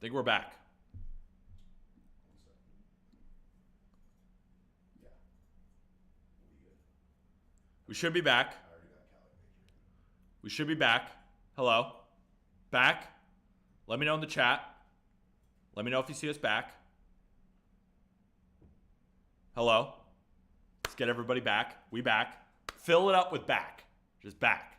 think we're back. We should be back. We should be back. Hello? Back? Let me know in the chat. Let me know if you see us back. Hello? Let's get everybody back. We back. Fill it up with back. Just back.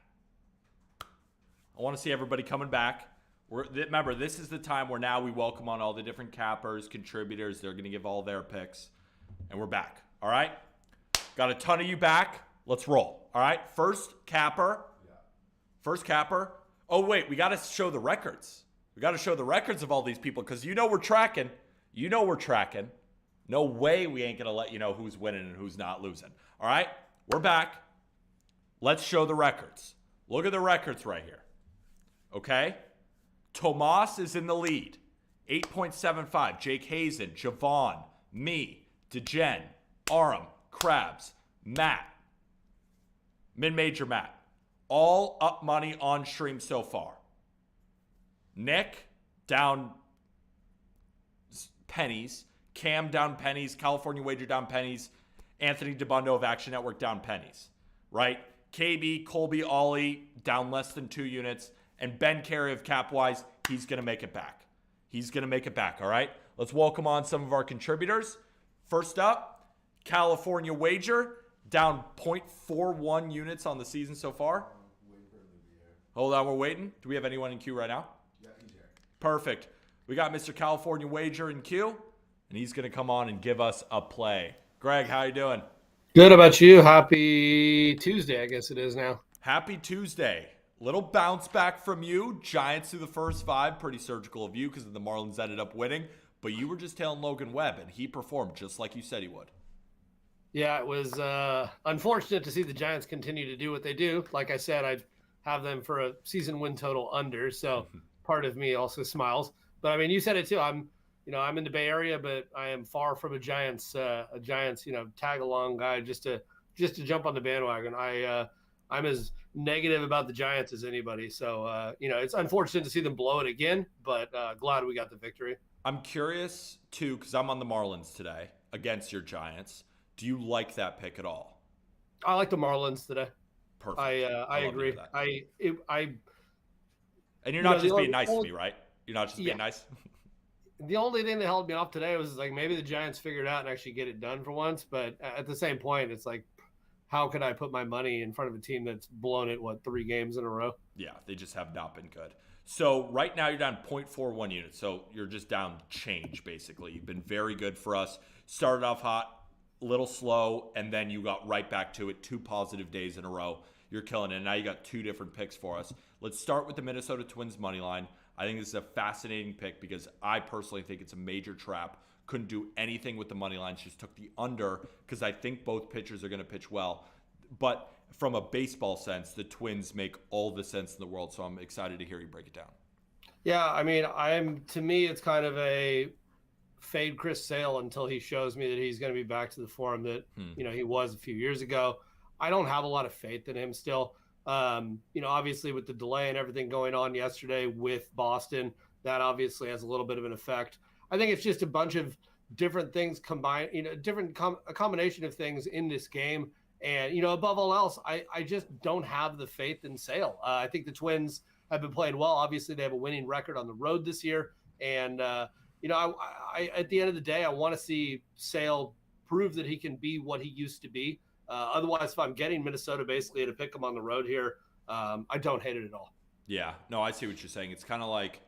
I want to see everybody coming back. Remember, this is the time where now we welcome on all the different cappers, contributors. They're going to give all their picks. And we're back. All right? Got a ton of you back. Let's roll. All right? First capper. Oh, wait. We got to show the records. We got to show the records of all these people because we're tracking. We're tracking. No way we ain't going to let you know who's winning and who's not losing. All right? We're back. Let's show the records. Look at the records right here. Okay? Tomas is in the lead. 8.75. Jake Hazen, Javon, me, DeGen, Aram, Krabs, Matt, Mid-Major Matt. All up money on stream so far. Nick down pennies. Cam down pennies. California Wager down pennies. Anthony DeBundo of Action Network down pennies. Right? KB, Colby, Ollie down less than 2 units. And Ben Carey of Capwise, he's going to make it back. All right? Let's welcome on some of our contributors. First up, California Wager, down 0.41 units on the season so far. Hold on, we're waiting. Do we have anyone in queue right now? Yeah, he's here. Perfect. We got Mr. California Wager in queue, and he's going to come on and give us a play. Greg, how you doing? Good about you. Happy Tuesday, I guess it is now. Happy Tuesday. Little bounce back from you. Giants through the first 5. Pretty surgical of you because the Marlins ended up winning. But you were just tailing Logan Webb, and he performed just like you said he would. Yeah, it was unfortunate to see the Giants continue to do what they do. Like I said, I'd have them for a season win total under. So part of me also smiles. But I mean, you said it too. I'm in the Bay Area, but I am far from a Giants tag along guy just to jump on the bandwagon. I'm as negative about the Giants as anybody. So, it's unfortunate to see them blow it again, but glad we got the victory. I'm curious, too, because I'm on the Marlins today against your Giants. Do you like that pick at all? I like the Marlins today. Perfect. I agree. And you're not just being nice to me, right? You're not just being nice? The only thing that held me off today was like maybe the Giants figure it out and actually get it done for once. But at the same point, it's like, how could I put my money in front of a team that's blown it, 3 games in a row? Yeah, they just have not been good. So right now you're down 0.41 units. So you're just down change, basically. You've been very good for us. Started off hot, a little slow, and then you got right back to it. 2 positive days in a row. You're killing it. And now you got 2 different picks for us. Let's start with the Minnesota Twins money line. I think this is a fascinating pick because I personally think it's a major trap. Couldn't do anything with the money lines. Just took the under because I think both pitchers are going to pitch well. But from a baseball sense, the Twins make all the sense in the world. So I'm excited to hear you break it down. Yeah, I mean, to me, it's kind of a fade Chris Sale until he shows me that he's going to be back to the form that, he was a few years ago. I don't have a lot of faith in him still. Obviously with the delay and everything going on yesterday with Boston, that obviously has a little bit of an effect. I think it's just a bunch of different things combined, a combination of things in this game. And, above all else, I just don't have the faith in Sale. I think the Twins have been playing well. Obviously, they have a winning record on the road this year. And, I at the end of the day, I want to see Sale prove that he can be what he used to be. Otherwise, if I'm getting Minnesota basically to pick him on the road here, I don't hate it at all. Yeah, no, I see what you're saying. It's kind of like,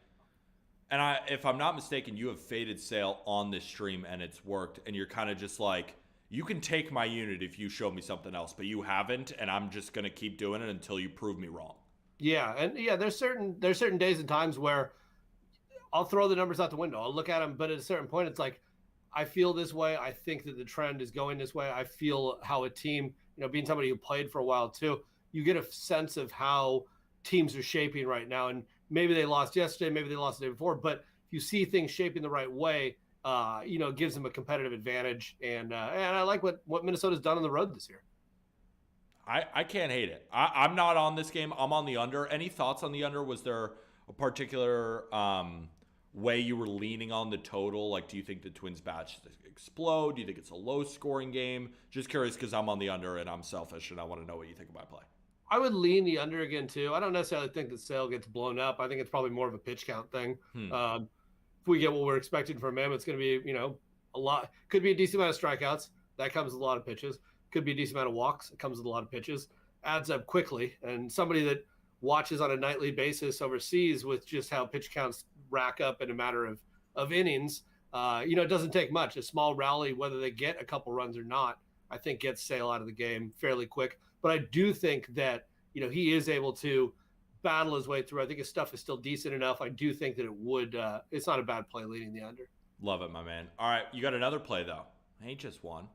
and if I'm not mistaken, you have faded Sale on this stream and it's worked. And you're kind of just like, you can take my unit if you show me something else, but you haven't, and I'm just going to keep doing it until you prove me wrong. Yeah, and there's certain days and times where I'll throw the numbers out the window. I'll look at them, but at a certain point, it's like, I feel this way. I think that the trend is going this way. I feel how a team, being somebody who played for a while too, you get a sense of how teams are shaping right now. And maybe they lost yesterday, maybe they lost the day before, but if you see things shaping the right way, it gives them a competitive advantage. And I like what Minnesota's done on the road this year. I can't hate it. I'm not on this game. I'm on the under. Any thoughts on the under? Was there a particular way you were leaning on the total? Like, do you think the Twins batch explode? Do you think it's a low-scoring game? Just curious because I'm on the under and I'm selfish and I want to know what you think of my play. I would lean the under again too. I don't necessarily think that Sale gets blown up. I think it's probably more of a pitch count thing. If we get what we're expecting from him, it's going to be, a lot. Could be a decent amount of strikeouts. That comes with a lot of pitches. Could be a decent amount of walks. It comes with a lot of pitches. Adds up quickly. And somebody that watches on a nightly basis overseas with just how pitch counts rack up in a matter of innings, it doesn't take much. A small rally, whether they get a couple runs or not, I think gets Sale out of the game fairly quick. But I do think that, he is able to battle his way through. I think his stuff is still decent enough. I do think that it's not a bad play leading the under. Love it, my man. All right, you got another play, though. Ain't just one.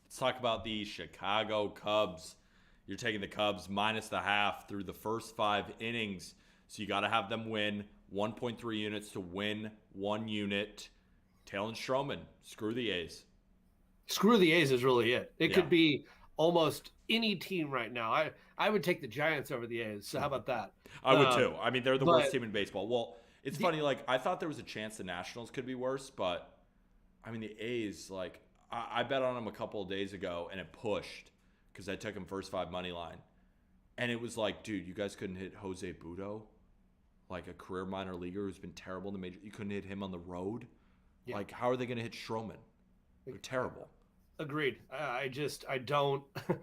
Let's talk about the Chicago Cubs. You're taking the Cubs minus the half through the first 5 innings. So you got to have them win 1.3 units to win 1 unit. Taylor Stroman, screw the A's. Screw the A's is really it. It could be almost any team right now. I would take the Giants over the A's. So how about that? I would too. I mean, they're the worst team in baseball. Well, it's funny. Like, I thought there was a chance the Nationals could be worse, but I mean, the A's, like, I bet on them a couple of days ago and it pushed because I took them first 5 money line. And it was like, dude, you guys couldn't hit Jose Butto, like a career minor leaguer who's been terrible in the major. You couldn't hit him on the road. Yeah. Like, how are they going to hit Stroman? They're terrible. Agreed. I don't. I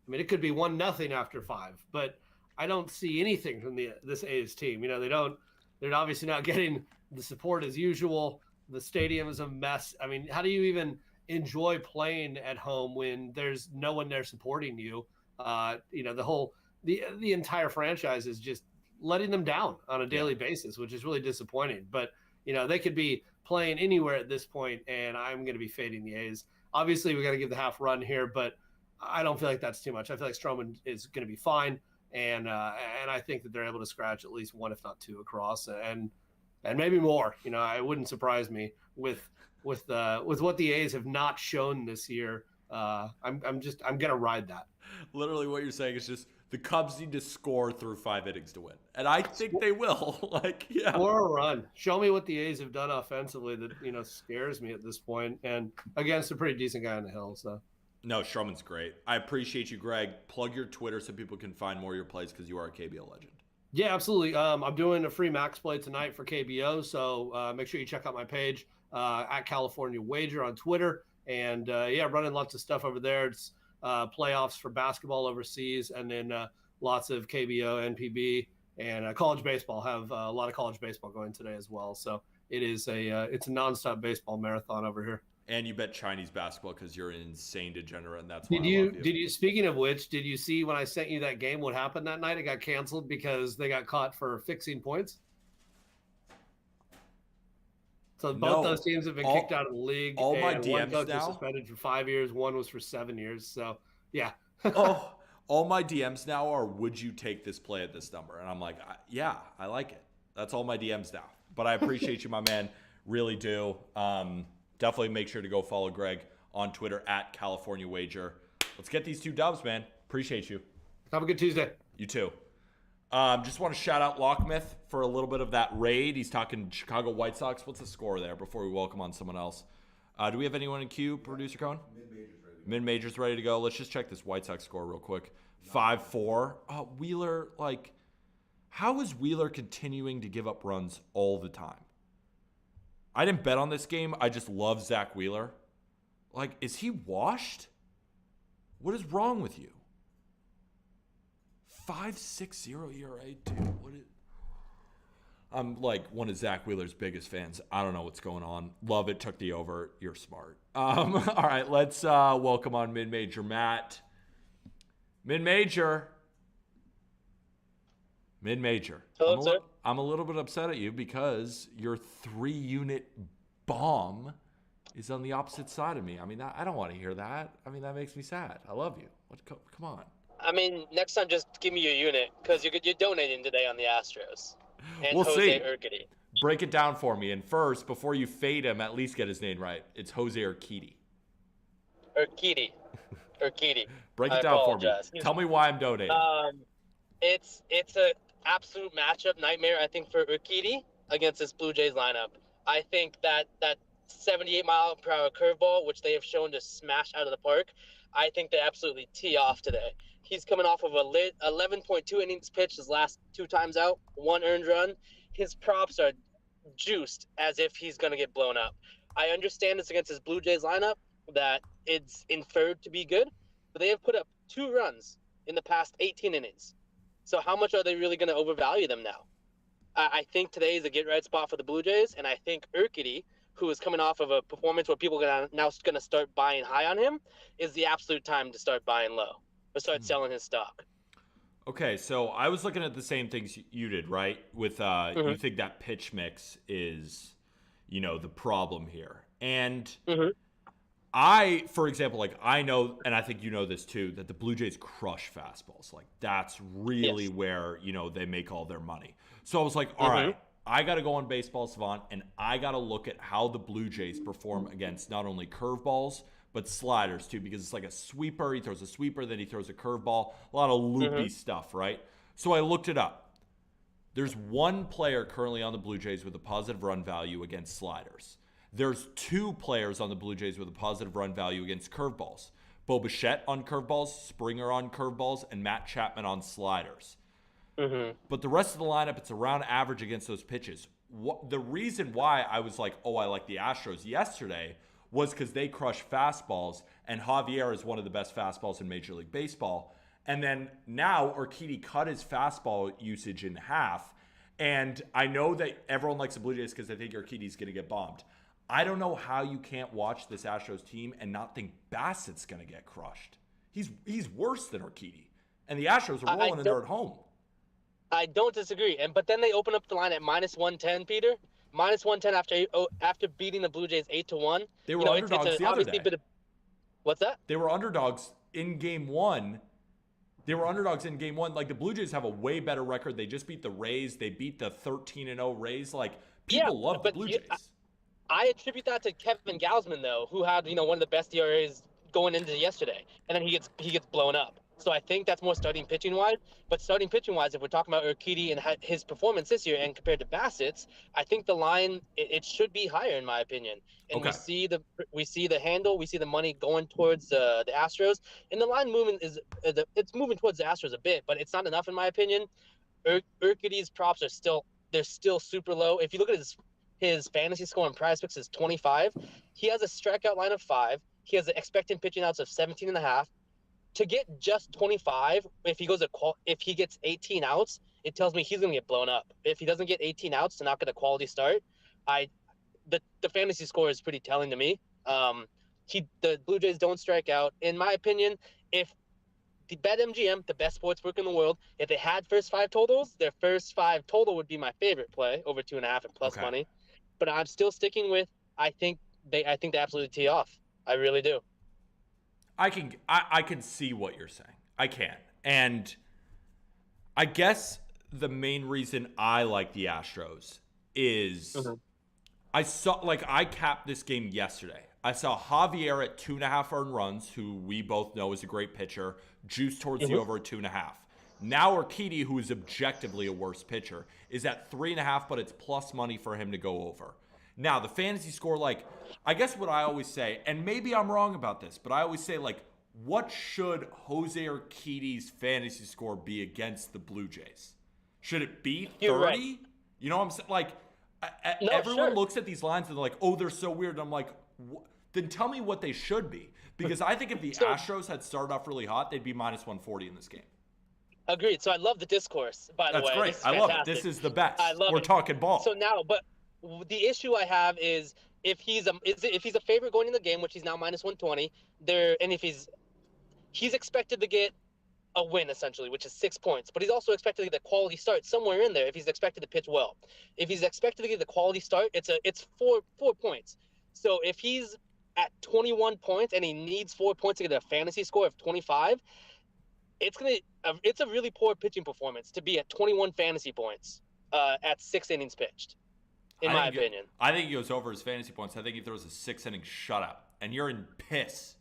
mean, it could be 1-0 after 5, but I don't see anything from this A's team. They're obviously not getting the support as usual. The stadium is a mess. I mean, how do you even enjoy playing at home when there's no one there supporting you? The entire franchise is just letting them down on a daily basis, which is really disappointing. But, they could be playing anywhere at this point, and I'm going to be fading the A's. Obviously, we got to give the half run here, but I don't feel like that's too much. I feel like Stroman is going to be fine, and I think that they're able to scratch at least 1, if not 2, across, and maybe more. It wouldn't surprise me with what the A's have not shown this year. I'm gonna ride that. Literally, what you're saying is just the Cubs need to score through 5 innings to win, and I think they will. Or a run. Show me what the A's have done offensively that scares me at this point, and against a pretty decent guy on the hill. So. No, Stroman's great. I appreciate you, Greg. Plug your Twitter so people can find more of your plays because you are a KBO legend. Yeah, absolutely. I'm doing a free max play tonight for KBO, so make sure you check out my page at California Wager on Twitter. And running lots of stuff over there. It's playoffs for basketball overseas, and then lots of KBO, NPB, and college baseball. Have a lot of college baseball going today as well. So it's a nonstop baseball marathon over here. And you bet Chinese basketball because you're an insane degenerate, and that's why I love you. Did you? Speaking of which, did you see when I sent you that game? What happened that night? It got canceled because they got caught for fixing points. So both those teams have been kicked out of the league. All my DMs one coach now was suspended for 5 years. One was for 7 years. So yeah. All my DMs now are, would you take this play at this number? And I'm like, yeah, I like it. That's all my DMs now. But I appreciate you, my man. Really do. Definitely make sure to go follow Greg on Twitter at California Wager. Let's get these 2 dubs, man. Appreciate you. Have a good Tuesday. You too. Just want to shout out Lockmyth for a little bit of that raid. He's talking Chicago White Sox. What's the score there before we welcome on someone else? Do we have anyone in queue, Producer Cohen? Mid-major's ready to go. Let's just check this White Sox score real quick. 5-4. Wheeler, how is Wheeler continuing to give up runs all the time? I didn't bet on this game. I just love Zach Wheeler. Is he washed? What is wrong with you? 5.60 ERA, dude. I'm one of Zach Wheeler's biggest fans. I don't know what's going on. Love it. Took the over. You're smart. All right, let's welcome on Mid-Major Matt. Mid-Major. Hello, sir. I'm a little bit upset at you because your 3-unit bomb is on the opposite side of me. I mean, I don't want to hear that. I mean, that makes me sad. I love you. Come on. I mean, next time just give me your unit because you're donating today on the Astros. And we'll Jose see. Urquidy. Break it down for me. And first, before you fade him, at least get his name right. It's Jose Urquidy. Urquidy. Break it down for me. Tell me why I'm donating. It's a absolute matchup nightmare, I think, for Urquidy against this Blue Jays lineup. I think that 78-mile-per-hour curveball, which they have shown to smash out of the park, I think they absolutely tee off today. He's coming off of a 11.2 innings pitched his last 2 times out, 1 earned run. His props are juiced as if he's going to get blown up. I understand it's against his Blue Jays lineup that it's inferred to be good, but they have put up 2 runs in the past 18 innings. So how much are they really going to overvalue them now? I think today is a get-right spot for the Blue Jays, and I think Urquidy, who is coming off of a performance where people are now going to start buying high on him, is the absolute time to start buying low or start selling his stock. Okay, so I was looking at the same things you did, right? With you think that pitch mix is, the problem here. And I, for example, like I know, and I think you know this too, that the Blue Jays crush fastballs. Like that's really where, they make all their money. So I was like, all right, I got to go on Baseball Savant and I got to look at how the Blue Jays perform against not only curveballs, but sliders too, because it's like a sweeper. He throws a sweeper, then he throws a curveball, a lot of loopy stuff, right? So I looked it up. There's one player currently on the Blue Jays with a positive run value against sliders. There's 2 players on the Blue Jays with a positive run value against curveballs. Bo Bichette on curveballs, Springer on curveballs, and Matt Chapman on sliders. But the rest of the lineup, it's around average against those pitches. The reason why I was like, oh, I like the Astros yesterday was because they crush fastballs, and Javier is one of the best fastballs in Major League Baseball. And then now Urquidy cut his fastball usage in half. And I know that everyone likes the Blue Jays because they think Urquidy's going to get bombed. I don't know how you can't watch this Astros team and not think Bassett's going to get crushed. He's worse than Urquidy. And the Astros are rolling and they're at home. I don't disagree. But then they open up the line at -110, Peter. -110 after beating the Blue Jays 8-1. They were underdogs the other day. What's that? They were underdogs in game 1. Like the Blue Jays have a way better record. They just beat the Rays. They beat the 13-0 Rays. Like people love the Blue Jays. I attribute that to Kevin Gausman though, who had one of the best ERAs going into yesterday, and then he gets blown up. So I think that's more starting pitching wise. But starting pitching wise, if we're talking about Urquidy and his performance this year and compared to Bassett's, I think the line it should be higher in my opinion. And we see the handle, we see the money going towards the Astros, and the line movement it's moving towards the Astros a bit, but it's not enough in my opinion. Urquidy's props are still super low. If you look at his fantasy score on PrizePicks is 25. He has a strikeout line of 5. He has an expected pitching outs of 17.5. To get just 25, if he gets 18 outs, it tells me he's going to get blown up. If he doesn't get 18 outs to not get a quality start, the fantasy score is pretty telling to me. The Blue Jays don't strike out. In my opinion, if the BetMGM, the best sports book in the world, if they had first 5 totals, their first 5 total would be my favorite play, over 2.5 and plus money. But I'm still sticking with I think they absolutely tee off. I really do. I can see what you're saying. I can. And I guess the main reason I like the Astros is I capped this game yesterday. I saw Javier at 2.5 earned runs, who we both know is a great pitcher, juiced towards the over at 2.5. Now Urquidy, who is objectively a worse pitcher, is at 3.5, but it's plus money for him to go over. Now, the fantasy score, I guess what I always say, and maybe I'm wrong about this, but I always say, what should Jose Urquidy's fantasy score be against the Blue Jays? Should it be 30? Right. You know what I'm saying? Everyone looks at these lines and they're like, oh, they're so weird. And I'm like, then tell me what they should be. Because I think if the Astros had started off really hot, they'd be -140 in this game. Agreed. So I love the discourse, by the way. That's great. I love it. This is the best. We're talking ball. So now, but the issue I have is if he's a favorite going in the game, which he's now -120, and if he's expected to get a win essentially, which is 6 points, but he's also expected to get a quality start somewhere in there if he's expected to pitch well. If he's expected to get the quality start, it's 4 points. So if he's at 21 points and he needs 4 points to get a fantasy score of 25, it's a really poor pitching performance to be at 21 fantasy points at 6 innings pitched. In my opinion, I think he goes over his fantasy points. I think he throws a 6-inning shutout, and you're in piss.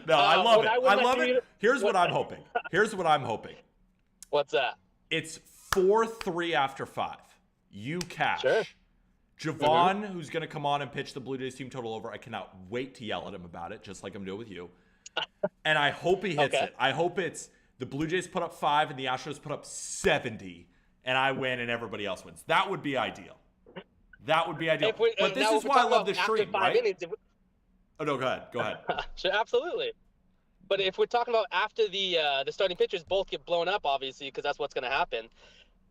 No, I love it. I love it. Here's what I'm hoping. What's that? It's 4-3 after 5. you cash. Sure. Javon, who's going to come on and pitch the Blue Jays team total over, I cannot wait to yell at him about it, just like I'm doing with you. And I hope he hits it. I hope it's the Blue Jays put up 5 and the Astros put up 70, and I win and everybody else wins. That would be ideal. That would be ideal. But this is why I love the stream, right? Oh, no, go ahead. Sure, absolutely. But if we're talking about after the starting pitchers both get blown up, obviously, because that's what's going to happen,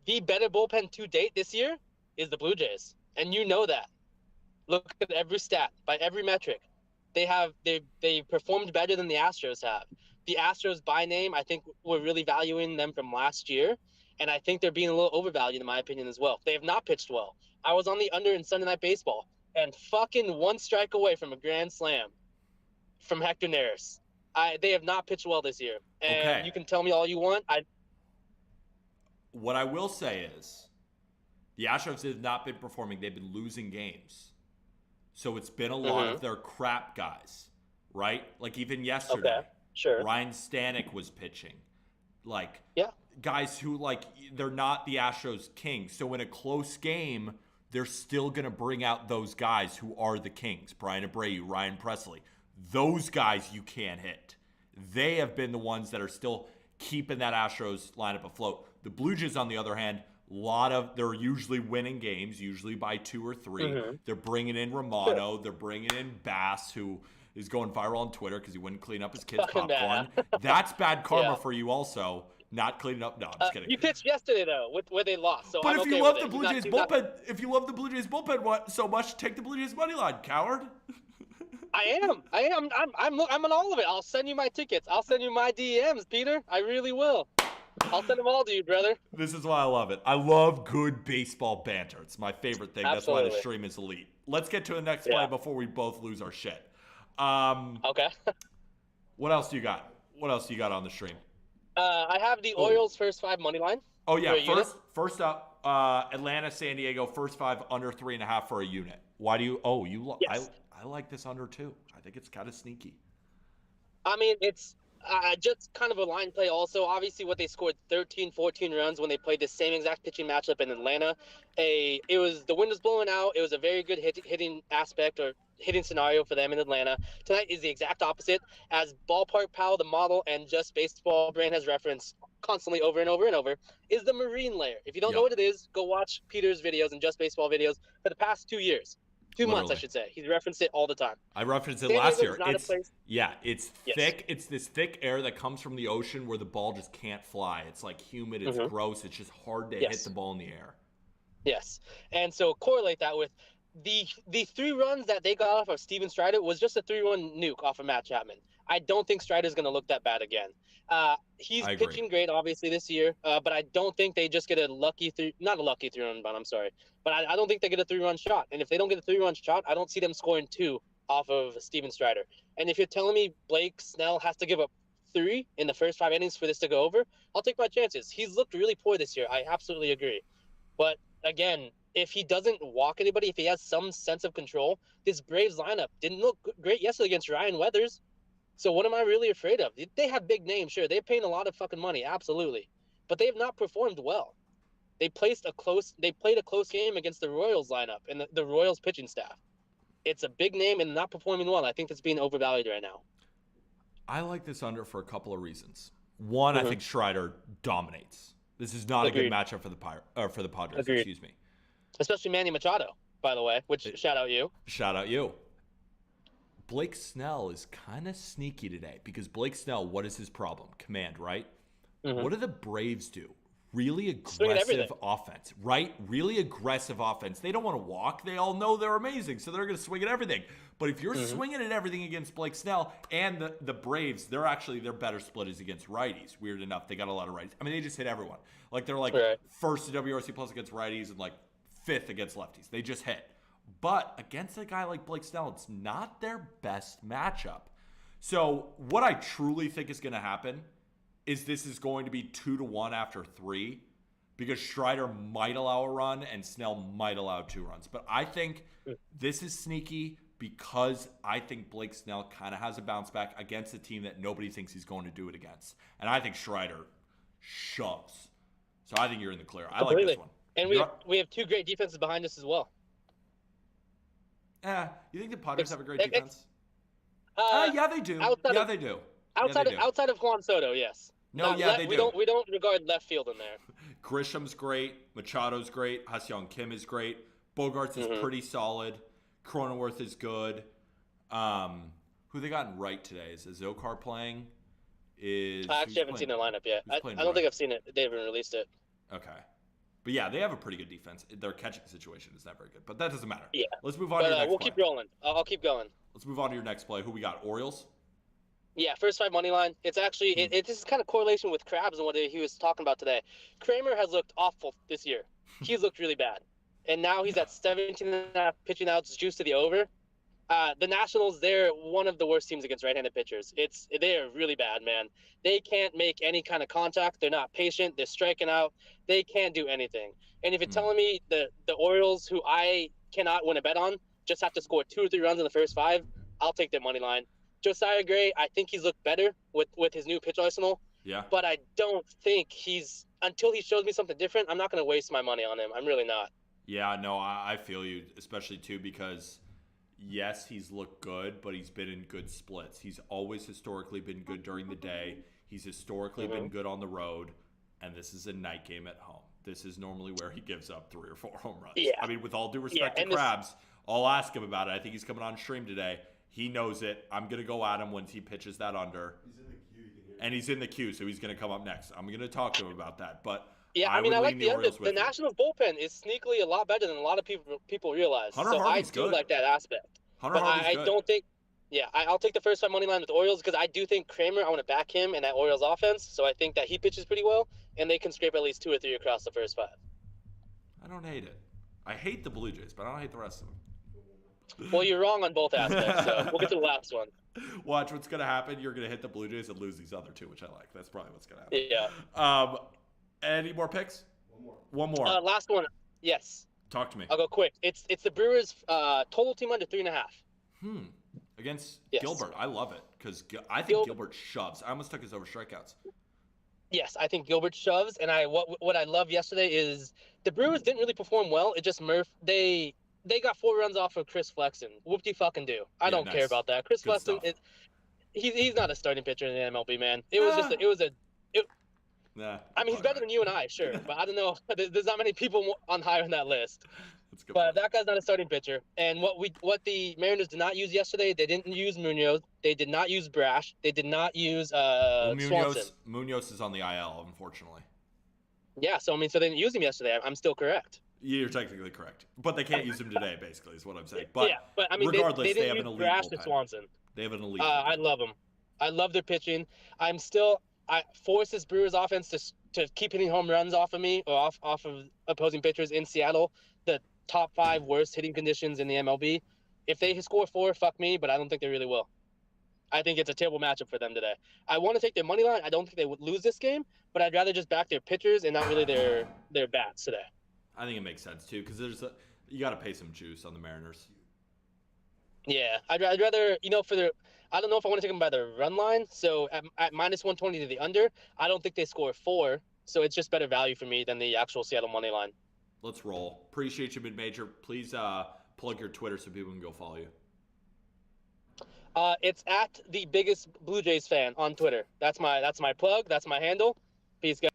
the better bullpen to date this year is the Blue Jays. And you know that. Look at every stat, by every metric. They performed better than the Astros have. The Astros, by name, I think we're really valuing them from last year. And I think they're being a little overvalued, in my opinion, as well. They have not pitched well. I was on the under in Sunday Night Baseball, and fucking one strike away from a grand slam from Hector Neris. They have not pitched well this year. And you can tell me all you want. What I will say is the Astros have not been performing. They've been losing games. So it's been a lot of their crap guys, right? Like even yesterday, Ryan Stanek was pitching. Like guys who, like, they're not the Astros kings. So in a close game, they're still going to bring out those guys who are the kings. Brian Abreu, Ryan Presley. Those guys you can't hit. They have been the ones that are still keeping that Astros lineup afloat. The Blue Jays, on the other hand, they're usually winning games, usually by 2 or 3. They're bringing in Romano. They're bringing in Bass, who is going viral on Twitter because he wouldn't clean up his kids' popcorn. That's bad karma for you also, not cleaning up. No, I'm just kidding. You pitched yesterday, though, where they lost. So but if you love the Blue Jays bullpen so much, take the Blue Jays money line, coward. I am. I'm on all of it. I'll send you my tickets. I'll send you my DMs, Peter. I really will. I'll send them all to you, brother. This is why I love it. I love good baseball banter. It's my favorite thing. Absolutely. That's why the stream is elite. Let's get to the next play before we both lose our shit. Okay. What else do you got? What else do you got on the stream? I have the Orioles first 5 money line. Oh yeah, first up, Atlanta, San Diego, first 5 under 3.5 for a unit. Why do you? Oh, yes. I like this under too. I think it's kind of sneaky. I mean, it's just kind of a line play also. Obviously, what they scored 13, 14 runs when they played the same exact pitching matchup in Atlanta. The wind was blowing out. It was a very good hitting aspect or hitting scenario for them in Atlanta. Tonight is the exact opposite, as Ballpark Pal, the model, and Just Baseball brand has referenced constantly over and over and over, is the marine layer. If you don't know what it is, go watch Peter's videos and Just Baseball videos for the past 2 years. 2 months, I should say. He's referenced it all the time. I referenced it last year. It's thick. It's this thick air that comes from the ocean where the ball just can't fly. It's like humid. It's gross. It's just hard to hit the ball in the air. Yes. And so correlate that with the 3 runs that they got off of Steven Strider was just a 3-run nuke off of Matt Chapman. I don't think Strider's going to look that bad again. He's pitching great, obviously, this year, but I don't think they just get not a lucky 3-run bunt, I'm sorry. But I don't think they get a 3-run shot. And if they don't get a 3-run shot, I don't see them scoring 2 off of Steven Strider. And if you're telling me Blake Snell has to give up 3 in the first 5 innings for this to go over, I'll take my chances. He's looked really poor this year. I absolutely agree. But again, if he doesn't walk anybody, if he has some sense of control, this Braves lineup didn't look great yesterday against Ryan Weathers. So what am I really afraid of? They have big names, sure. They're paying a lot of fucking money, absolutely. But they have not performed well. They played a close game against the Royals lineup and the Royals pitching staff. It's a big name and not performing well. I think that's being overvalued right now. I like this under for a couple of reasons. One, I think Strider dominates. This is not a good matchup for the Padres. Agreed. Excuse me. Especially Manny Machado, by the way, which shout out you. Shout out you. Blake Snell is kind of sneaky today because Blake Snell, what is his problem? Command, right? What do the Braves do? Really aggressive offense, right? Really aggressive offense. They don't want to walk. They all know they're amazing, so they're going to swing at everything. But if you're swinging at everything against Blake Snell and the Braves, their better split is against righties. Weird enough, they got a lot of righties. I mean, they just hit everyone. Like they're like first in WRC plus against righties and like 5th against lefties. They just hit. But against a guy like Blake Snell, it's not their best matchup. So what I truly think is going to happen is this is going to be 2-1 after 3 because Strider might allow a run and Snell might allow 2 runs. But I think this is sneaky because I think Blake Snell kind of has a bounce back against a team that nobody thinks he's going to do it against. And I think Strider shoves. So I think you're in the clear. I like this one. And we have two great defenses behind us as well. You think the Padres have a great It's- defense? Yeah, they do. Yeah, they do. Outside of Juan Soto, yes. No, yeah, they do. We don't regard left field in there. Grisham's great. Machado's great. Ha-Seong Kim is great. Bogarts is pretty solid. Cronenworth is good. Who they got in right today? Is Zokar playing? I actually haven't seen their lineup yet. I don't right? think I've seen it. They haven't released it. Okay. But yeah, they have a pretty good defense. Their catching situation is not very good, but that doesn't matter. Yeah. Let's move on to your next we'll play. keep rolling. I'll keep going. Let's move on to your next play. Who we got? Orioles? Yeah, first 5 money line. It's actually this is kind of correlation with Krabs and what he was talking about today. Kramer has looked awful this year. He's looked really bad, and now he's at 17.5 pitching outs, juice to the over. The Nationals, they're one of the worst teams against right-handed pitchers. They are really bad, man. They can't make any kind of contact. They're not patient. They're striking out. They can't do anything. And if you're telling me the Orioles, who I cannot win a bet on, just have to score 2 or 3 runs in the first 5, I'll take their money line. Josiah Gray, I think he's looked better with his new pitch arsenal. Yeah. But I don't think until he shows me something different, I'm not going to waste my money on him. I'm really not. Yeah, no, I feel you, especially too because yes, he's looked good, but he's been in good splits. He's always historically been good during the day. He's historically been good on the road, and this is a night game at home. This is normally where he gives up 3 or 4 home runs. Yeah. I mean, with all due respect to Krabs, I'll ask him about it. I think he's coming on stream today. He knows it. I'm going to go at him once he pitches that under. He's in the queue. You can hear And he's in the queue, so he's going to come up next. I'm going to talk to him about that. But yeah, I like the under. The Nationals bullpen is sneakily a lot better than a lot of people realize. Hunter so Harvey's I do good. like that aspect. Hunter But Harvey's I good. don't think. Yeah, I'll take the first 5 money line with the Orioles because I do think Kramer. I want to back him in that Orioles offense. So I think that he pitches pretty well, and they can scrape at least 2 or 3 across the first 5. I don't hate it. I hate the Blue Jays, but I don't hate the rest of them. Well, you're wrong on both aspects, so we'll get to the last one. Watch what's going to happen. You're going to hit the Blue Jays and lose these other 2, which I like. That's probably what's going to happen. Yeah. Any more picks? One more. One more. Last one. Yes. Talk to me. I'll go quick. It's the Brewers' total team under 3.5. Against Yes. Gilbert. I love it because I think Gilbert shoves. I almost took his over strikeouts. Yes, I think Gilbert shoves, and what I love yesterday is the Brewers didn't really perform well. It just they got 4 runs off of Chris Flexen. Whoop-de-fucking-do. I don't care about that. Chris Flexen, he's not a starting pitcher in the MLB, man. I mean, he's better than you and I, sure, but I don't know. There's not many people on higher on that list. That's good. But that guy's not a starting pitcher. And what the Mariners did not use yesterday, they didn't use Munoz. They did not use Brash. They did not use Swanson. Munoz is on the IL, unfortunately. Yeah, so I mean, so they didn't use him yesterday. I'm still correct. You're technically correct, but they can't use him today. Basically, is what I'm saying. But yeah, but I mean, regardless, they didn't have use an elite Brash bullpen. to Swanson. They have an elite. I love them. I love their pitching. I force this Brewers offense to keep hitting home runs off of me or off of opposing pitchers in Seattle. The top 5 worst hitting conditions in the MLB. If they score 4, fuck me, but I don't think they really will. I think it's a terrible matchup for them today. I want to take their money line. I don't think they would lose this game, but I'd rather just back their pitchers and not really their bats today. I think it makes sense too because you got to pay some juice on the Mariners. Yeah, I'd rather I don't know if I want to take them by the run line. So at minus 120 to the under, I don't think they score 4. So it's just better value for me than the actual Seattle money line. Let's roll. Appreciate you, mid-major. Please plug your Twitter so people can go follow you. It's at the biggest Blue Jays fan on Twitter. That's my plug. That's my handle. Peace, guys.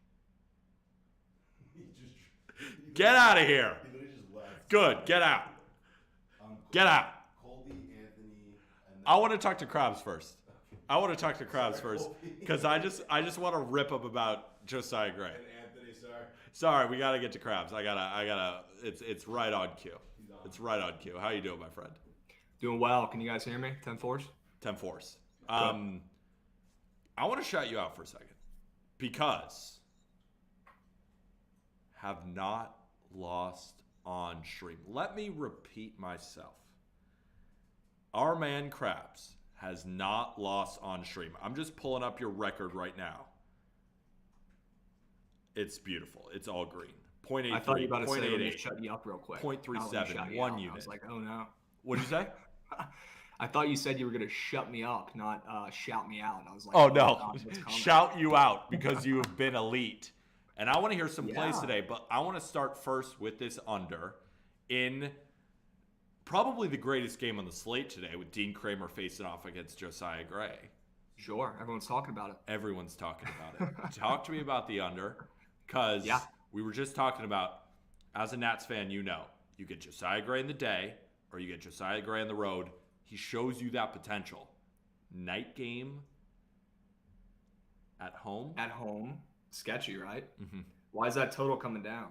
Get out of here. He literally just left. Good. Get out. Get out. Colby, Anthony, and I want to talk to Krabs first. Because I just want to rip up about Josiah Gray. And Anthony, sorry. Sorry, we gotta get to Krabs. I gotta. It's right on cue. It's right on cue. How you doing, my friend? Doing well. Can you guys hear me? 10 force? 10 force. I want to shout you out for a second because have not lost on stream. Let me repeat myself. Our man Krabs has not lost on stream. I'm just pulling up your record right now. It's beautiful. It's all green. 0.83, I thought you were about to say, let me 0.88, shut you up real quick. 0.37, 1 unit. I was like, oh no. What'd you say? I thought you said you were going to shut me up, not shout me out. I was like, Oh, no. God, what's coming? Shout you out because you have been elite. And I want to hear some plays Yeah. today, but I want to start first with this under in probably the greatest game on the slate today with Dean Kramer facing off against Josiah Gray. Sure, everyone's talking about it. Everyone's talking about it. Talk to me about the under, because Yeah. we were just talking about, as a Nats fan, you get Josiah Gray in the day or you get Josiah Gray on the road. He shows you that potential. Night game at home? At home, sketchy, right? Mm-hmm. Why is that total coming down?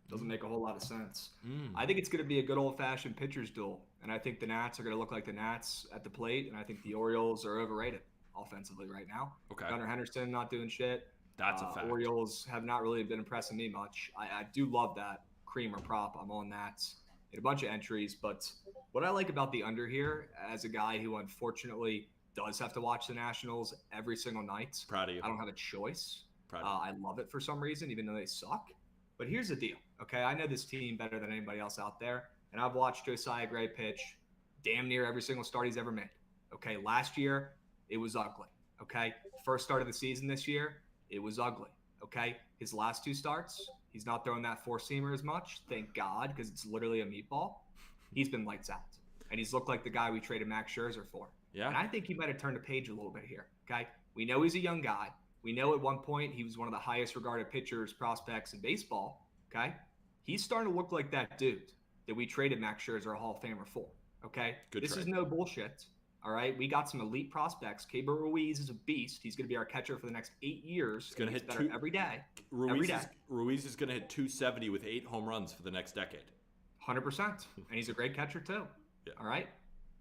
Doesn't make a whole lot of sense. Mm. I think it's going to be a good old-fashioned pitcher's duel, and I think the Nats are going to look like the Nats at the plate, and I think the Orioles are overrated offensively right now. Okay. Gunnar Henderson not doing shit. That's a fact. Orioles have not really been impressing me much. I do love that Creamer prop. I'm on that in a bunch of entries, but what I like about the under here, as a guy who unfortunately does have to watch the Nationals every single night, Proud of you. I don't have a choice. Proud of you. I love it for some reason, even though they suck. But here's the deal, okay? I know this team better than anybody else out there, and I've watched Josiah Gray pitch damn near every single start he's ever made. Okay, last year, it was ugly. Okay, first start of the season this year, it was ugly. Okay, his last two starts, he's not throwing that four-seamer as much, thank God, because it's literally a meatball. He's been lights out, and he's looked like the guy we traded Max Scherzer for. Yeah. And I think he might have turned a page a little bit here. Okay, we know he's a young guy. We know at one point he was one of the highest regarded pitchers, prospects in baseball. Okay, he's starting to look like that dude that we traded Max Scherzer, a Hall of Famer, for. Okay, Good this trade. is no bullshit. All right, we got some elite prospects. Keibert Ruiz is a beast. He's going to be our catcher for the next 8 years. He's going to He hit gets better two every day. Ruiz day. Ruiz is going to hit 270 with 8 home runs for the next decade. 100%. And he's a great catcher, too. Yeah. All right?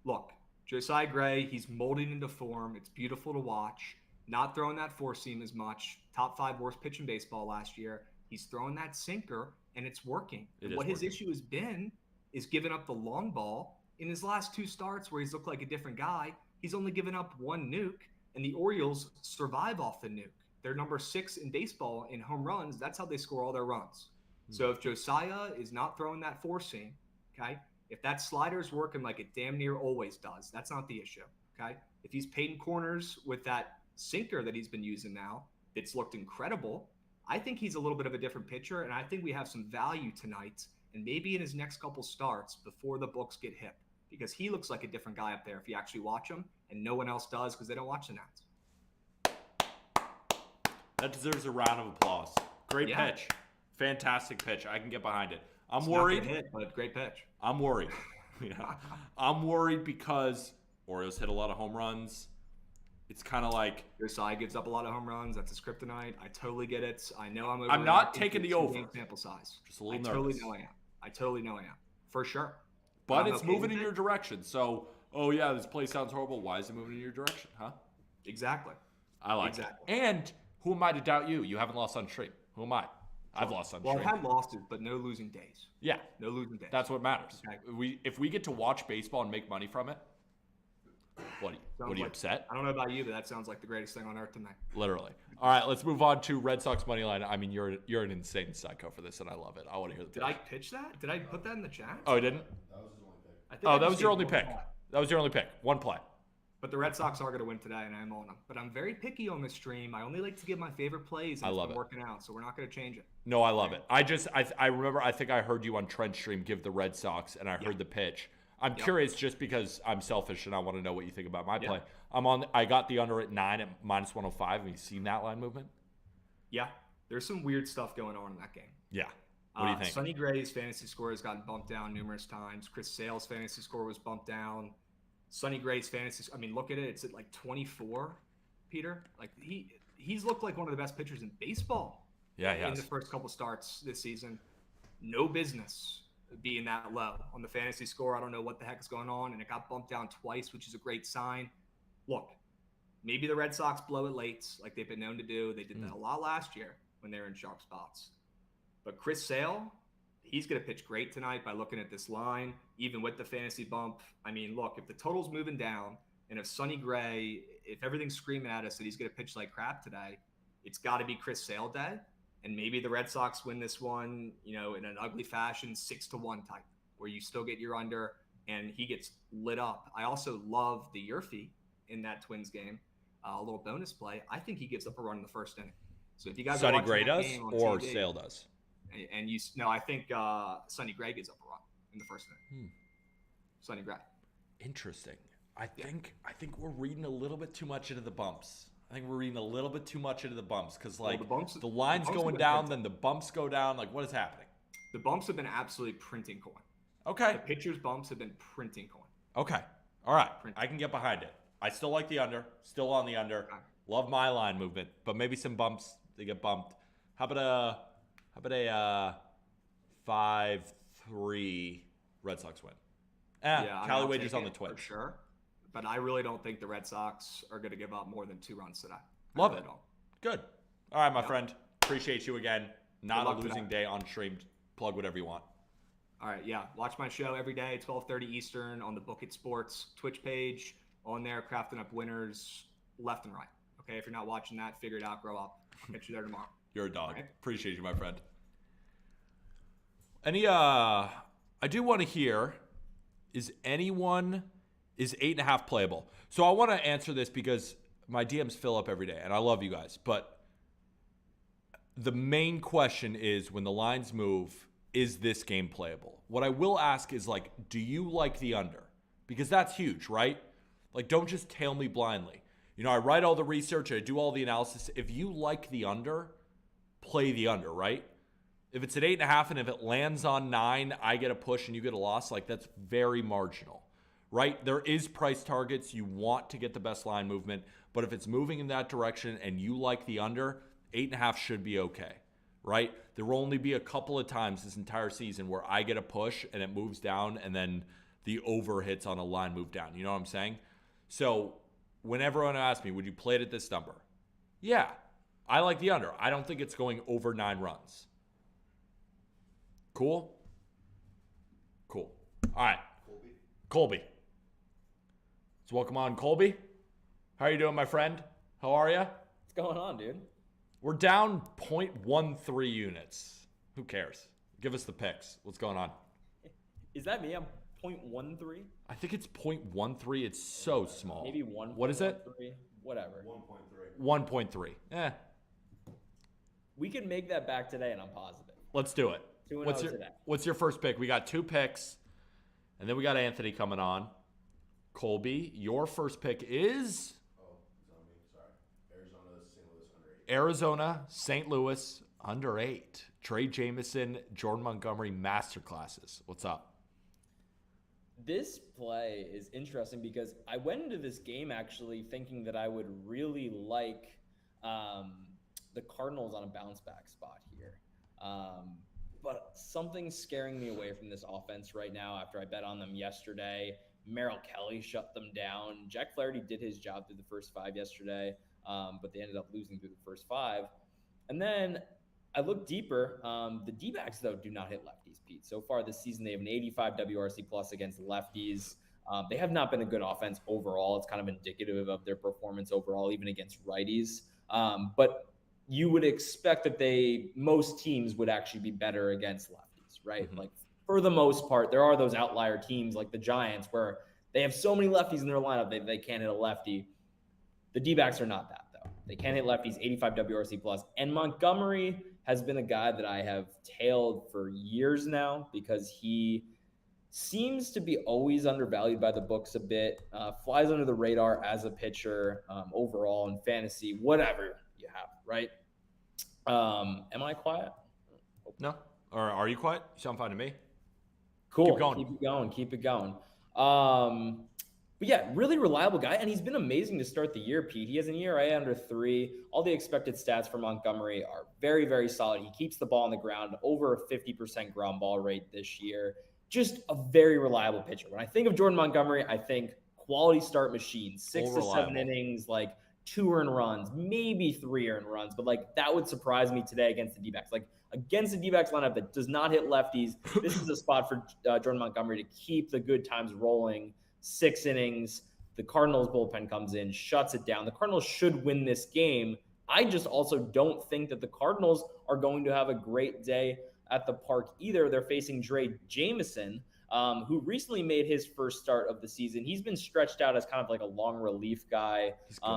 Look, Josiah Gray, he's molding into form. It's beautiful to watch. Not throwing that four-seam as much. Top 5 worst pitch in baseball last year. He's throwing that sinker, and it's working. It And is what his working. issue has been is giving up the long ball. In his last 2 starts where he's looked like a different guy, he's only given up 1 nuke, and the Orioles survive off the nuke. They're number 6 in baseball in home runs. That's how they score all their runs. So if Josiah is not throwing that four-seam, okay, if that slider's working like it damn near always does, that's not the issue, okay? If he's painting corners with that sinker that he's been using now, it's looked incredible. I think he's a little bit of a different pitcher, and I think we have some value tonight, and maybe in his next couple starts before the books get hip, because he looks like a different guy up there if you actually watch him, and no one else does because they don't watch the Nats. That deserves a round of applause. Great Yeah. pitch. Fantastic pitch. I can get behind it. I'm It's not worried. gonna hit, but great pitch. I'm worried. Yeah. I'm worried because Orioles hit a lot of home runs. It's kind of like Josiah gives up a lot of home runs. That's his kryptonite. I totally get it. I know I'm over. I'm not taking the over. Sample size. Just a little I totally nervous. know I am. I totally know I am. For sure. but I'm it's okay moving with in it. your direction. So, oh yeah, this play sounds horrible. Why is it moving in your direction, huh? Exactly. I like Exactly. it. And who am I to doubt you? You haven't lost on stream. Who am I? I've lost on Well, I've stream. had losses, but no losing days. Yeah, No losing days. that's what matters. Okay. If we get to watch baseball and make money from it, what are you like- upset? I don't know about you, but that sounds like the greatest thing on earth to me. Literally. All right, let's move on to Red Sox money line. I mean, you're an insane psycho for this, and I love it. I want to hear the Did pitch. I pitch that? Did I put that in the chat? Oh, you didn't? That was his only pick. I think Oh, I that just was your gave only one pick. play. That was your only pick. One play. But the Red Sox are going to win today, and I'm on them. But I'm very picky on this stream. I only like to give my favorite plays. And I it's love been it. working out, so we're not going to change it. No, I love it. I remember, I think I heard you on Trent Stream give the Red Sox, and I heard the pitch. I'm curious just because I'm selfish and I want to know what you think about my play. I got the under at 9 at minus 105. Have you seen that line movement? Yeah, there's some weird stuff going on in that game. Yeah. What do you think? Sonny Gray's fantasy score has gotten bumped down numerous times. Chris Sale's fantasy score was bumped down. Sonny Gray's fantasy, I mean, look at it. It's at like 24, Peter. Like he's looked like one of the best pitchers in baseball. Yeah, he In has. the first couple starts this season. No business being that low on the fantasy score. I don't know what the heck is going on, and it got bumped down twice, which is a great sign. Look, maybe the Red Sox blow it late, like they've been known to do. They did that a lot last year when they were in sharp spots. But Chris Sale, he's going to pitch great tonight by looking at this line, even with the fantasy bump. I mean, look, if the total's moving down, and if Sonny Gray, if everything's screaming at us that he's going to pitch like crap today, it's got to be Chris Sale day. And maybe the Red Sox win this one, in an ugly fashion, 6-1 type, where you still get your under and he gets lit up. I also love the Yurfie in that Twins game, a little bonus play. I think he gives up a run in the first inning. So if you guys are Sonny watching Gray that does game on or TV, Sale does? and I think Sonny Gray gets up a run in the first inning. Sonny Gray. Interesting. I think we're reading a little bit too much into the bumps. I think we're reading a little bit too much into the bumps because like the line's going down, then the bumps go down. Like what is happening? The bumps have been absolutely printing coin. Okay. The pitchers' bumps have been printing coin. Okay. All right. I can get behind it. I still like the under. Still on the under. Okay. Love my line movement, but maybe some bumps. They get bumped. How about a 5-3 Red Sox win? Cali I'll wagers take on the it Twitch. for sure. But I really don't think the Red Sox are going to give up more than 2 runs today. Love it. Don't. Good. All right, my friend. Appreciate you again. Not a luck losing day on stream. Plug whatever you want. All right, yeah. Watch my show every day, 12:30 Eastern on the Book It Sports Twitch page. On there, crafting up winners left and right. Okay, if you're not watching that, figure it out, grow up. I'll catch you there tomorrow. You're a dog. Right. Appreciate you, my friend. I do want to hear, is 8.5 playable? So I want to answer this because my DMs fill up every day, and I love you guys. But the main question is, when the lines move, is this game playable? What I will ask is, like, do you like the under? Because that's huge, right? Like, don't just tail me blindly. You know, I write all the research, I do all the analysis. If you like the under, play the under, right? If it's at 8.5 and if it lands on 9, I get a push and you get a loss, like that's very marginal, right? There is price targets. You want to get the best line movement, but if it's moving in that direction and you like the under, 8.5 should be okay, right? There will only be a couple of times this entire season where I get a push and it moves down and then the over hits on a line move down. You know what I'm saying? So when everyone asks me, would you play it at this number? Yeah, I like the under. I don't think it's going over 9 runs. Cool? Cool. All right. Colby. Let's welcome on Colby. How are you doing, my friend? How are you? What's going on, dude? We're down 0.13 units. Who cares? Give us the picks. What's going on? Is that me? I'm 0.13? I think it's 0.13. It's so small. Maybe 1. What is it? Whatever. 1.3. 1.3. We can make that back today, and I'm positive. Let's do it. 2-0 today. What's your first pick? We got 2 picks, and then we got Anthony coming on. Colby, your first pick is? Oh, it's on me. Sorry. Arizona, St. Louis, under 8. Arizona, St. Louis, under 8. Trey Jameson, Jordan Montgomery masterclasses. What's up? This play is interesting because I went into this game actually thinking that I would really like the Cardinals on a bounce back spot here. But something's scaring me away from this offense right now after I bet on them yesterday. Merrill Kelly shut them down. Jack Flaherty did his job through the first 5 yesterday, but they ended up losing through the first 5. And then I look deeper. The D-backs, though, do not hit lefties, Pete. So far this season, they have an 85 WRC plus against lefties. They have not been a good offense overall. It's kind of indicative of their performance overall, even against righties. But you would expect that most teams would actually be better against lefties, right? Mm-hmm. Like, for the most part, there are those outlier teams like the Giants where they have so many lefties in their lineup they can't hit a lefty. The D-backs are not that, though. They can't hit lefties, 85 WRC plus. And Montgomery has been a guy that I have tailed for years now because he seems to be always undervalued by the books a bit, flies under the radar as a pitcher overall in fantasy, whatever you have, right? Am I quiet? No? Or are you quiet? You sound fine to me. Cool. Keep Keep it going. But yeah, really reliable guy, and he's been amazing to start the year, Pete. He has an ERA under 3. All the expected stats for Montgomery are very, very solid. He keeps the ball on the ground, over a 50% ground ball rate this year. Just a very reliable pitcher. When I think of Jordan Montgomery, I think quality start machine, 6 to 7 innings, like 2 earned runs, maybe 3 earned runs. But like that would surprise me today against the D-backs. Like against the D-backs lineup that does not hit lefties, this is a spot for Jordan Montgomery to keep the good times rolling. 6 innings, the Cardinals bullpen comes in, shuts it down. The Cardinals should win this game. I just also don't think that the Cardinals are going to have a great day at the park either. They're facing Trey Jameson, who recently made his first start of the season. He's been stretched out as kind of like a long relief guy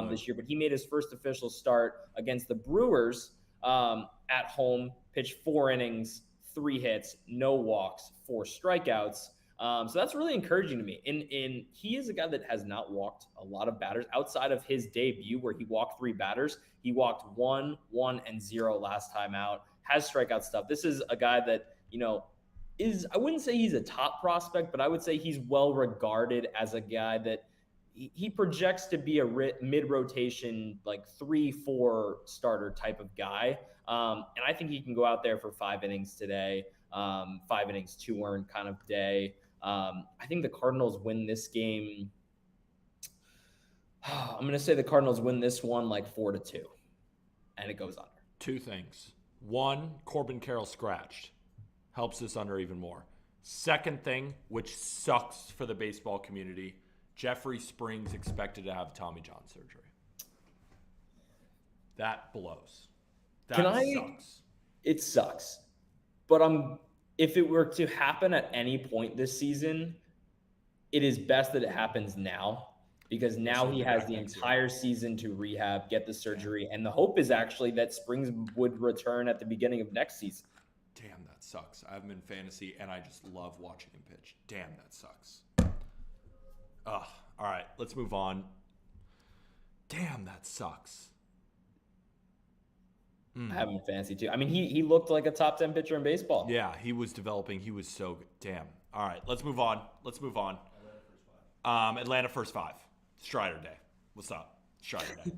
this year, but he made his first official start against the Brewers. at home, pitched 4 innings, 3 hits, no walks, 4 strikeouts. So that's really encouraging to me. And he is a guy that has not walked a lot of batters outside of his debut where he walked 3 batters. He walked 1, 1, and 0 last time out, has strikeout stuff. This is a guy that, I wouldn't say he's a top prospect, but I would say he's well regarded as a guy that he projects to be a mid-rotation, like 3-4 starter type of guy. And I think he can go out there for 5 innings today, 5 innings, 2 earned kind of day. I think the Cardinals win this game. I'm going to say the Cardinals win this one like 4-2, and it goes under. 2 things. 1, Corbin Carroll scratched. Helps this under even more. Second thing, which sucks for the baseball community, Jeffrey Springs expected to have Tommy John surgery. That blows. That sucks. It sucks. But if it were to happen at any point this season, it is best that it happens now, because now he has the entire season to rehab, get the surgery, and the hope is actually that Springs would return at the beginning of next season. Damn, that sucks. I have him in fantasy, and I just love watching him pitch. Damn, that sucks. Ugh. All right, let's move on. Damn, that sucks. I have him in fantasy too. I mean, he looked like a top 10 pitcher in baseball. Yeah, he was developing. He was so good. Damn. All right, let's move on. Atlanta first 5. Strider Day. What's up? Strider Day.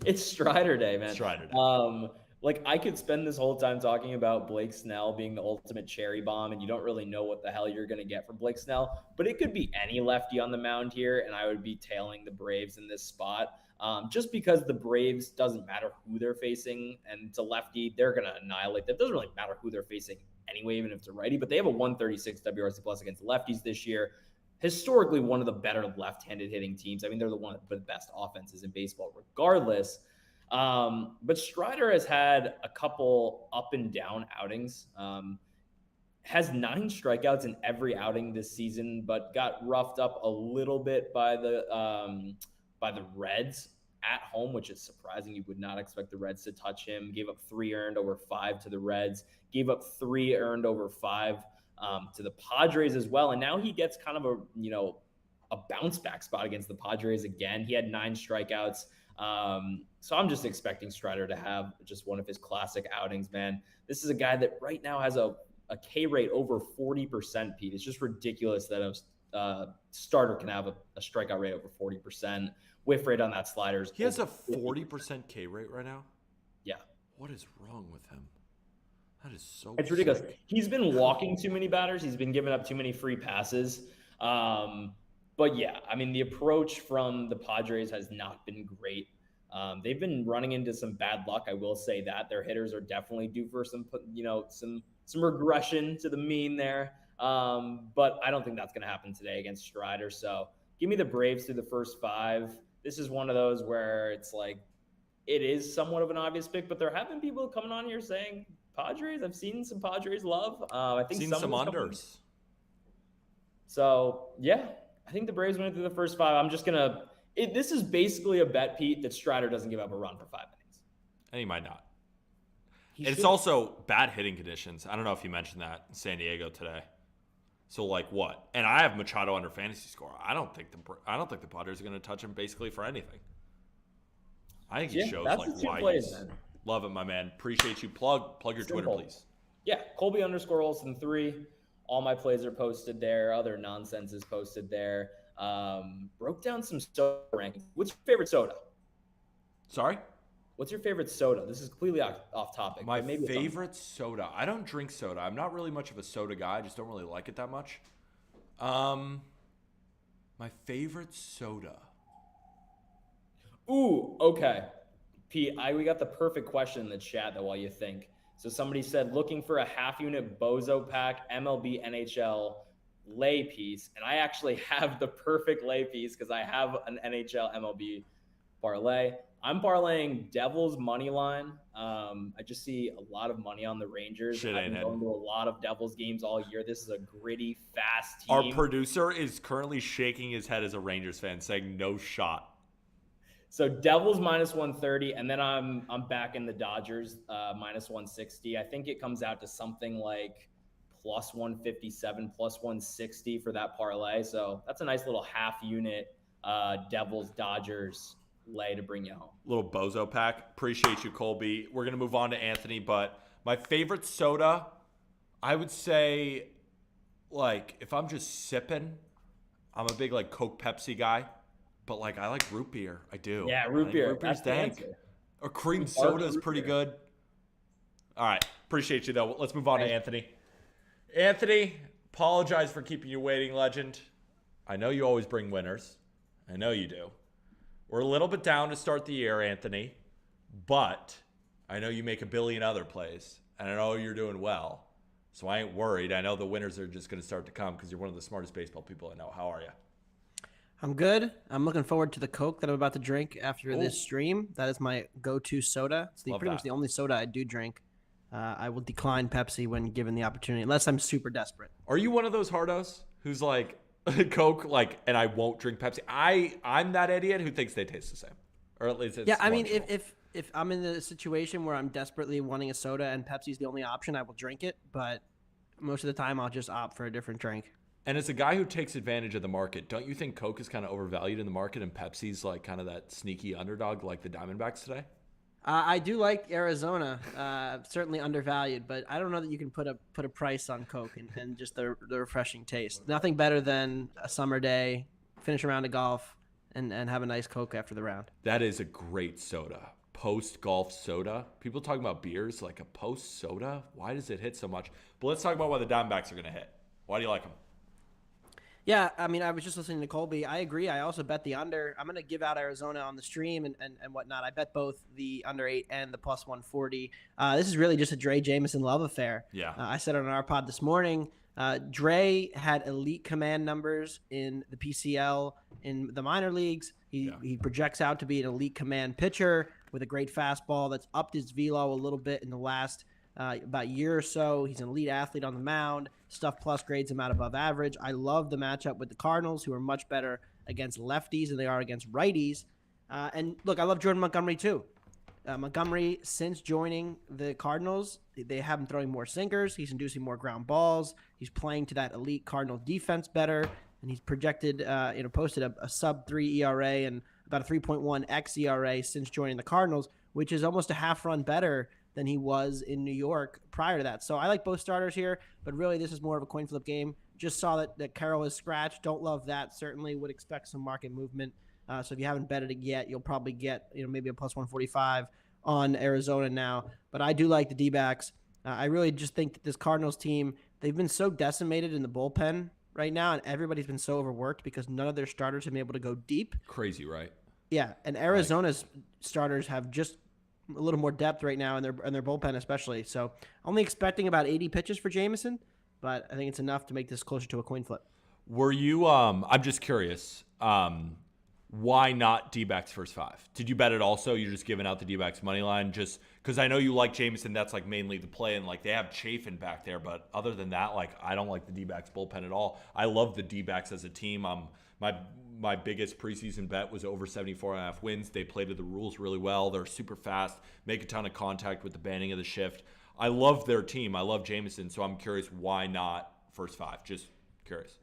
It's Strider Day, man. Strider Day. Like, I could spend this whole time talking about Blake Snell being the ultimate cherry bomb, and you don't really know what the hell you're going to get from Blake Snell. But it could be any lefty on the mound here, and I would be tailing the Braves in this spot. Just because the Braves, doesn't matter who they're facing, and it's a lefty, they're going to annihilate them. It doesn't really matter who they're facing anyway, even if it's a righty. But they have a 136 WRC plus against lefties this year. Historically, one of the better left-handed hitting teams. I mean, they're one of the best offenses in baseball regardless. But Strider has had a couple up and down outings, has 9 strikeouts in every outing this season, but got roughed up a little bit by the Reds at home, which is surprising. You would not expect the Reds to touch him. Gave up 3 earned over 5 to the Reds, gave up 3 earned over 5 to the Padres as well. And now he gets kind of a bounce back spot against the Padres again. He had 9 strikeouts. So I'm just expecting Strider to have just one of his classic outings, man. This is a guy that right now has a K rate over 40%, Pete. It's just ridiculous that a starter can have a strikeout rate over 40%. Whiff rate on that slider. He has a 40% K rate right now? Yeah. What is wrong with him? That is so It's ridiculous. sick. He's been walking too many batters. He's been giving up too many free passes. But yeah, I mean, the approach from the Padres has not been great. They've been running into some bad luck. I will say that their hitters are definitely due for some regression to the mean there. But I don't think that's going to happen today against Strider. So give me the Braves through the first 5. This is one of those where it's like, it is somewhat of an obvious pick, but there have been people coming on here saying Padres. I've seen some Padres love. I think Seen some unders. So yeah, I think the Braves went through the first 5. I'm just gonna. This is basically a bet, Pete, that Strider doesn't give up a run for 5 innings. And he might not. It's also bad hitting conditions. I don't know if you mentioned that in San Diego today. So like what? And I have Machado under fantasy score. I don't think the Padres are going to touch him basically for anything. I think he shows like why he's love it, my man. Appreciate you. Plug your Twitter, please. Yeah, Colby_Olson 3. All my plays are posted there. Other nonsense is posted there. Broke down some soda rankings. What's your favorite soda? Sorry? What's your favorite soda? This is completely off topic. My favorite soda. I don't drink soda. I'm not really much of a soda guy. I just don't really like it that much. My favorite soda. Ooh, okay. Pete, we got the perfect question in the chat that while you think. So somebody said, looking for a half-unit Bozo pack MLB NHL lay piece. And I actually have the perfect lay piece because I have an NHL MLB parlay. I'm parlaying Devils money line. I just see a lot of money on the Rangers. I've been going to a lot of Devils games all year. This is a gritty, fast team. Our producer is currently shaking his head as a Rangers fan, saying no shot. So Devils -130, and then I'm back in the Dodgers -160. I think it comes out to something like +157, +160 for that parlay. So that's a nice little half unit Devils Dodgers lay to bring you home. Little bozo pack. Appreciate you, Colby. We're gonna move on to Anthony, but my favorite soda, I would say, like, if I'm just sipping, I'm a big like Coke Pepsi guy, but like I like root beer. I do. Yeah, root beer. Root beer's That's the dank. answer. Or cream Dark soda is root pretty beer. good. All right. Appreciate you, though. Let's move on to Thanks. Anthony. Anthony, apologize for keeping you waiting, legend. I know you always bring winners. I know you do. We're a little bit down to start the year, Anthony, but I know you make a billion other plays, and I know you're doing well, so I ain't worried. I know the winners are just going to start to come because you're one of the smartest baseball people I know. How are you? I'm good. I'm looking forward to the Coke that I'm about to drink after Ooh. this stream. That is my go-to soda. It's Love pretty much that. the only soda I do drink. I will decline Pepsi when given the opportunity, unless I'm super desperate. Are you one of those hardos who's like Coke, like, and I won't drink Pepsi? I'm that idiot who thinks they taste the same, or at least it's Yeah, I mean, functional. if I'm in a situation where I'm desperately wanting a soda and Pepsi's the only option, I will drink it. But most of the time, I'll just opt for a different drink. And as a guy who takes advantage of the market, don't you think Coke is kind of overvalued in the market and Pepsi's like kind of that sneaky underdog like the Diamondbacks today? I do like Arizona, certainly undervalued, but I don't know that you can put a price on Coke and just the refreshing taste. Nothing better than a summer day, finish a round of golf, and have a nice Coke after the round. That is a great soda. Post-golf soda. People talking about beers, like a post soda. Why does it hit so much? But let's talk about why the Diamondbacks are going to hit. Why do you like them? Yeah, I mean, I was just listening to Colby. I agree. I also bet the under. I'm going to give out Arizona on the stream and whatnot. I bet both the under 8 and the +140. This is really just a Dre Jameson love affair. Yeah. I said it on our pod this morning. Dre had elite command numbers in the PCL in the minor leagues. He projects out to be an elite command pitcher with a great fastball that's upped his velo a little bit in the last about year or so. He's an elite athlete on the mound. Stuff plus grades him out above average. I love the matchup with the Cardinals, who are much better against lefties than they are against righties. And look, I love Jordan Montgomery too. Montgomery, since joining the Cardinals, they have him throwing more sinkers. He's inducing more ground balls. He's playing to that elite Cardinal defense better. And he's projected, posted a sub-3 ERA and about a 3.1 xERA since joining the Cardinals, which is almost a half run better than he was in New York prior to that. So I like both starters here, but really this is more of a coin flip game. Just saw that Carroll is scratched. Don't love that. Certainly would expect some market movement. So if you haven't betted it yet, you'll probably get maybe a +145 on Arizona now. But I do like the D-backs. I really just think that this Cardinals team, they've been so decimated in the bullpen right now, and everybody's been so overworked because none of their starters have been able to go deep. Crazy, right? Yeah, and Arizona's starters have just a little more depth right now in their bullpen especially. So only expecting about 80 pitches for Jameson, but I think it's enough to make this closer to a coin flip. Were you, I'm just curious, why not D-backs first 5? Did you bet it also? You're just giving out the D-backs money line just because I know you like Jameson. That's like mainly the play, and like they have Chafin back there. But other than that, like I don't like the D-backs bullpen at all. I love the D-backs as a team. My biggest preseason bet was over 74.5 wins. They played to the rules really well. They're super fast, make a ton of contact with the banning of the shift. I love their team. I love Jameson, so I'm curious why not first 5? Just curious.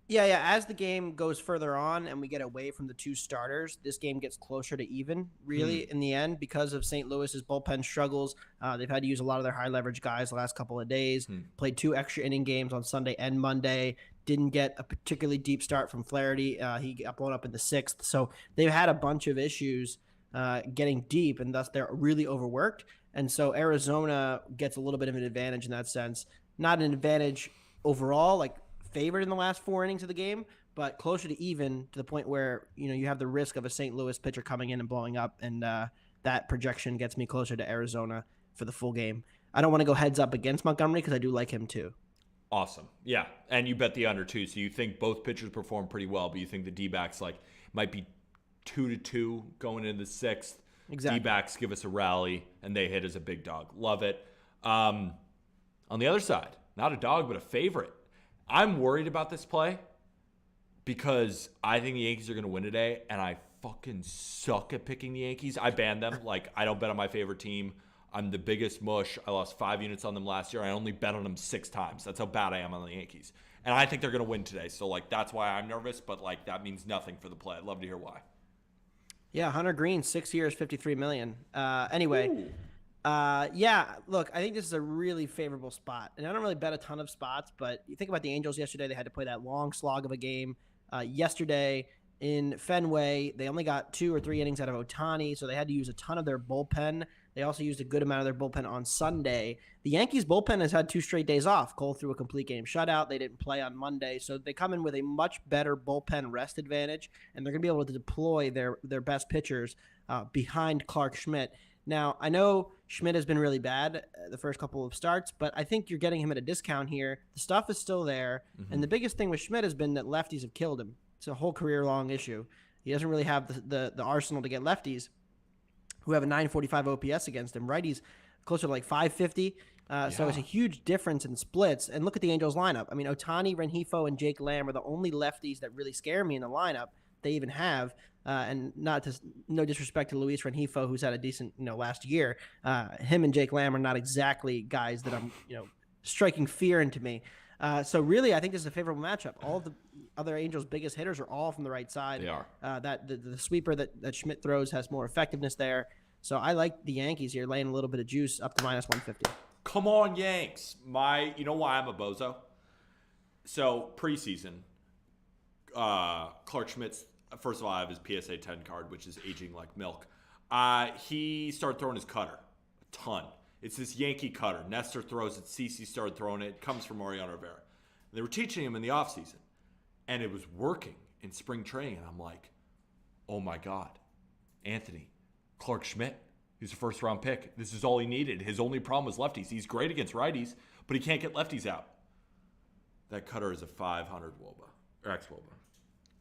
Yeah. As the game goes further on and we get away from the two starters, this game gets closer to even, really, in the end, because of St. Louis's bullpen struggles. They've had to use a lot of their high leverage guys the last couple of days. Played 2 extra inning games on Sunday and Monday. Didn't get a particularly deep start from Flaherty. He got blown up in the 6th. So they've had a bunch of issues getting deep, and thus they're really overworked. And so Arizona gets a little bit of an advantage in that sense. Not an advantage overall, like favored in the last 4 innings of the game, but closer to even, to the point where you have the risk of a St. Louis pitcher coming in and blowing up, and that projection gets me closer to Arizona for the full game. I don't want to go heads up against Montgomery because I do like him too. Awesome. Yeah. And you bet the under too. So you think both pitchers perform pretty well, but you think the D-backs might be 2-2 going into the 6th. Exactly. D-backs give us a rally and they hit as a big dog. Love it. On the other side, not a dog, but a favorite. I'm worried about this play because I think the Yankees are going to win today, and I fucking suck at picking the Yankees. I banned them. Like, I don't bet on my favorite team. I'm the biggest mush. I lost 5 units on them last year. I only bet on them 6 times. That's how bad I am on the Yankees. And I think they're going to win today. So, like, that's why I'm nervous. But, like, that means nothing for the play. I'd love to hear why. Yeah, Hunter Green, 6 years, $53 million. Anyway, yeah, look, I think this is a really favorable spot. And I don't really bet a ton of spots, but you think about the Angels yesterday. They had to play that long slog of a game. Yesterday in Fenway, they only got 2 or 3 innings out of Ohtani, so they had to use a ton of their bullpen. They also used a good amount of their bullpen on Sunday. The Yankees bullpen has had 2 straight days off. Cole threw a complete game shutout. They didn't play on Monday, so they come in with a much better bullpen rest advantage, and they're going to be able to deploy their best pitchers behind Clark Schmidt. Now, I know Schmidt has been really bad the first couple of starts, but I think you're getting him at a discount here. The stuff is still there, and the biggest thing with Schmidt has been that lefties have killed him. It's a whole career-long issue. He doesn't really have the arsenal to get lefties who have a 945 OPS against him. Righties closer to like 550. So it's a huge difference in splits. And look at the Angels lineup. I mean, Ohtani, Rengifo, and Jake Lamb are the only lefties that really scare me in the lineup they even have. And no disrespect to Luis Rengifo, who's had a decent, last year. Him and Jake Lamb are not exactly guys that I'm, striking fear into me. So really, I think this is a favorable matchup. All the other Angels' biggest hitters are all from the right side. They are. That the sweeper that Schmidt throws has more effectiveness there. So I like the Yankees here, laying a little bit of juice up to -150. Come on, Yanks. You know why I'm a bozo? So preseason, Clark Schmidt's, first of all, I have his PSA 10 card, which is aging like milk. He started throwing his cutter a ton. It's this Yankee cutter. Nestor throws it. CeCe started throwing it. It comes from Mariano Rivera. They were teaching him in the offseason, and it was working in spring training. And I'm like, oh, my God. Anthony, Clark Schmidt, he's a first-round pick. This is all he needed. His only problem was lefties. He's great against righties, but he can't get lefties out. That cutter is a 500 WOBA, or ex-WOBA.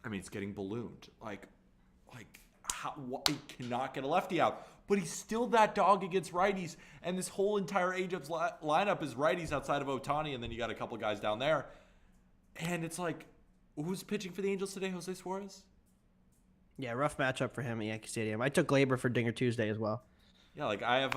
I mean, it's getting ballooned. Like he cannot get a lefty out. But he's still that dog against righties. And this whole entire Angels lineup is righties outside of Ohtani. And then you got a couple guys down there. And it's like, who's pitching for the Angels today? Jose Suarez? Yeah, rough matchup for him at Yankee Stadium. I took Glaber for Dinger Tuesday as well. Yeah, like I have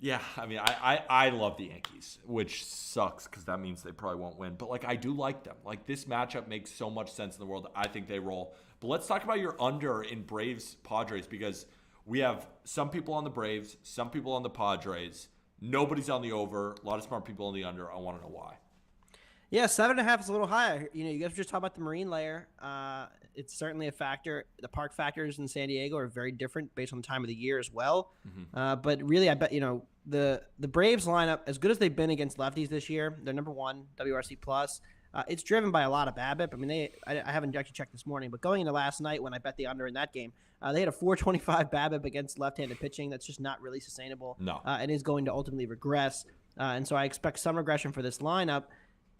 I love the Yankees, which sucks because that means they probably won't win. But, like, I do like them. Like, this matchup makes so much sense in the world. I think they roll. But let's talk about your under in Braves-Padres because we have some people on the Braves, some people on the Padres. Nobody's on the over. A lot of smart people on the under. I want to know why. Yeah, 7.5 is a little high. You guys were just talking about the marine layer. It's certainly a factor. The park factors in San Diego are very different based on the time of the year as well. But really, I bet the Braves lineup, as good as they've been against lefties this year, they're number 1 WRC plus. It's driven by a lot of BABIP. I mean, I haven't actually checked this morning, but going into last night when I bet the under in that game, they had a 425 BABIP against left-handed pitching. That's just not really sustainable. No, and is going to ultimately regress. And so I expect some regression for this lineup.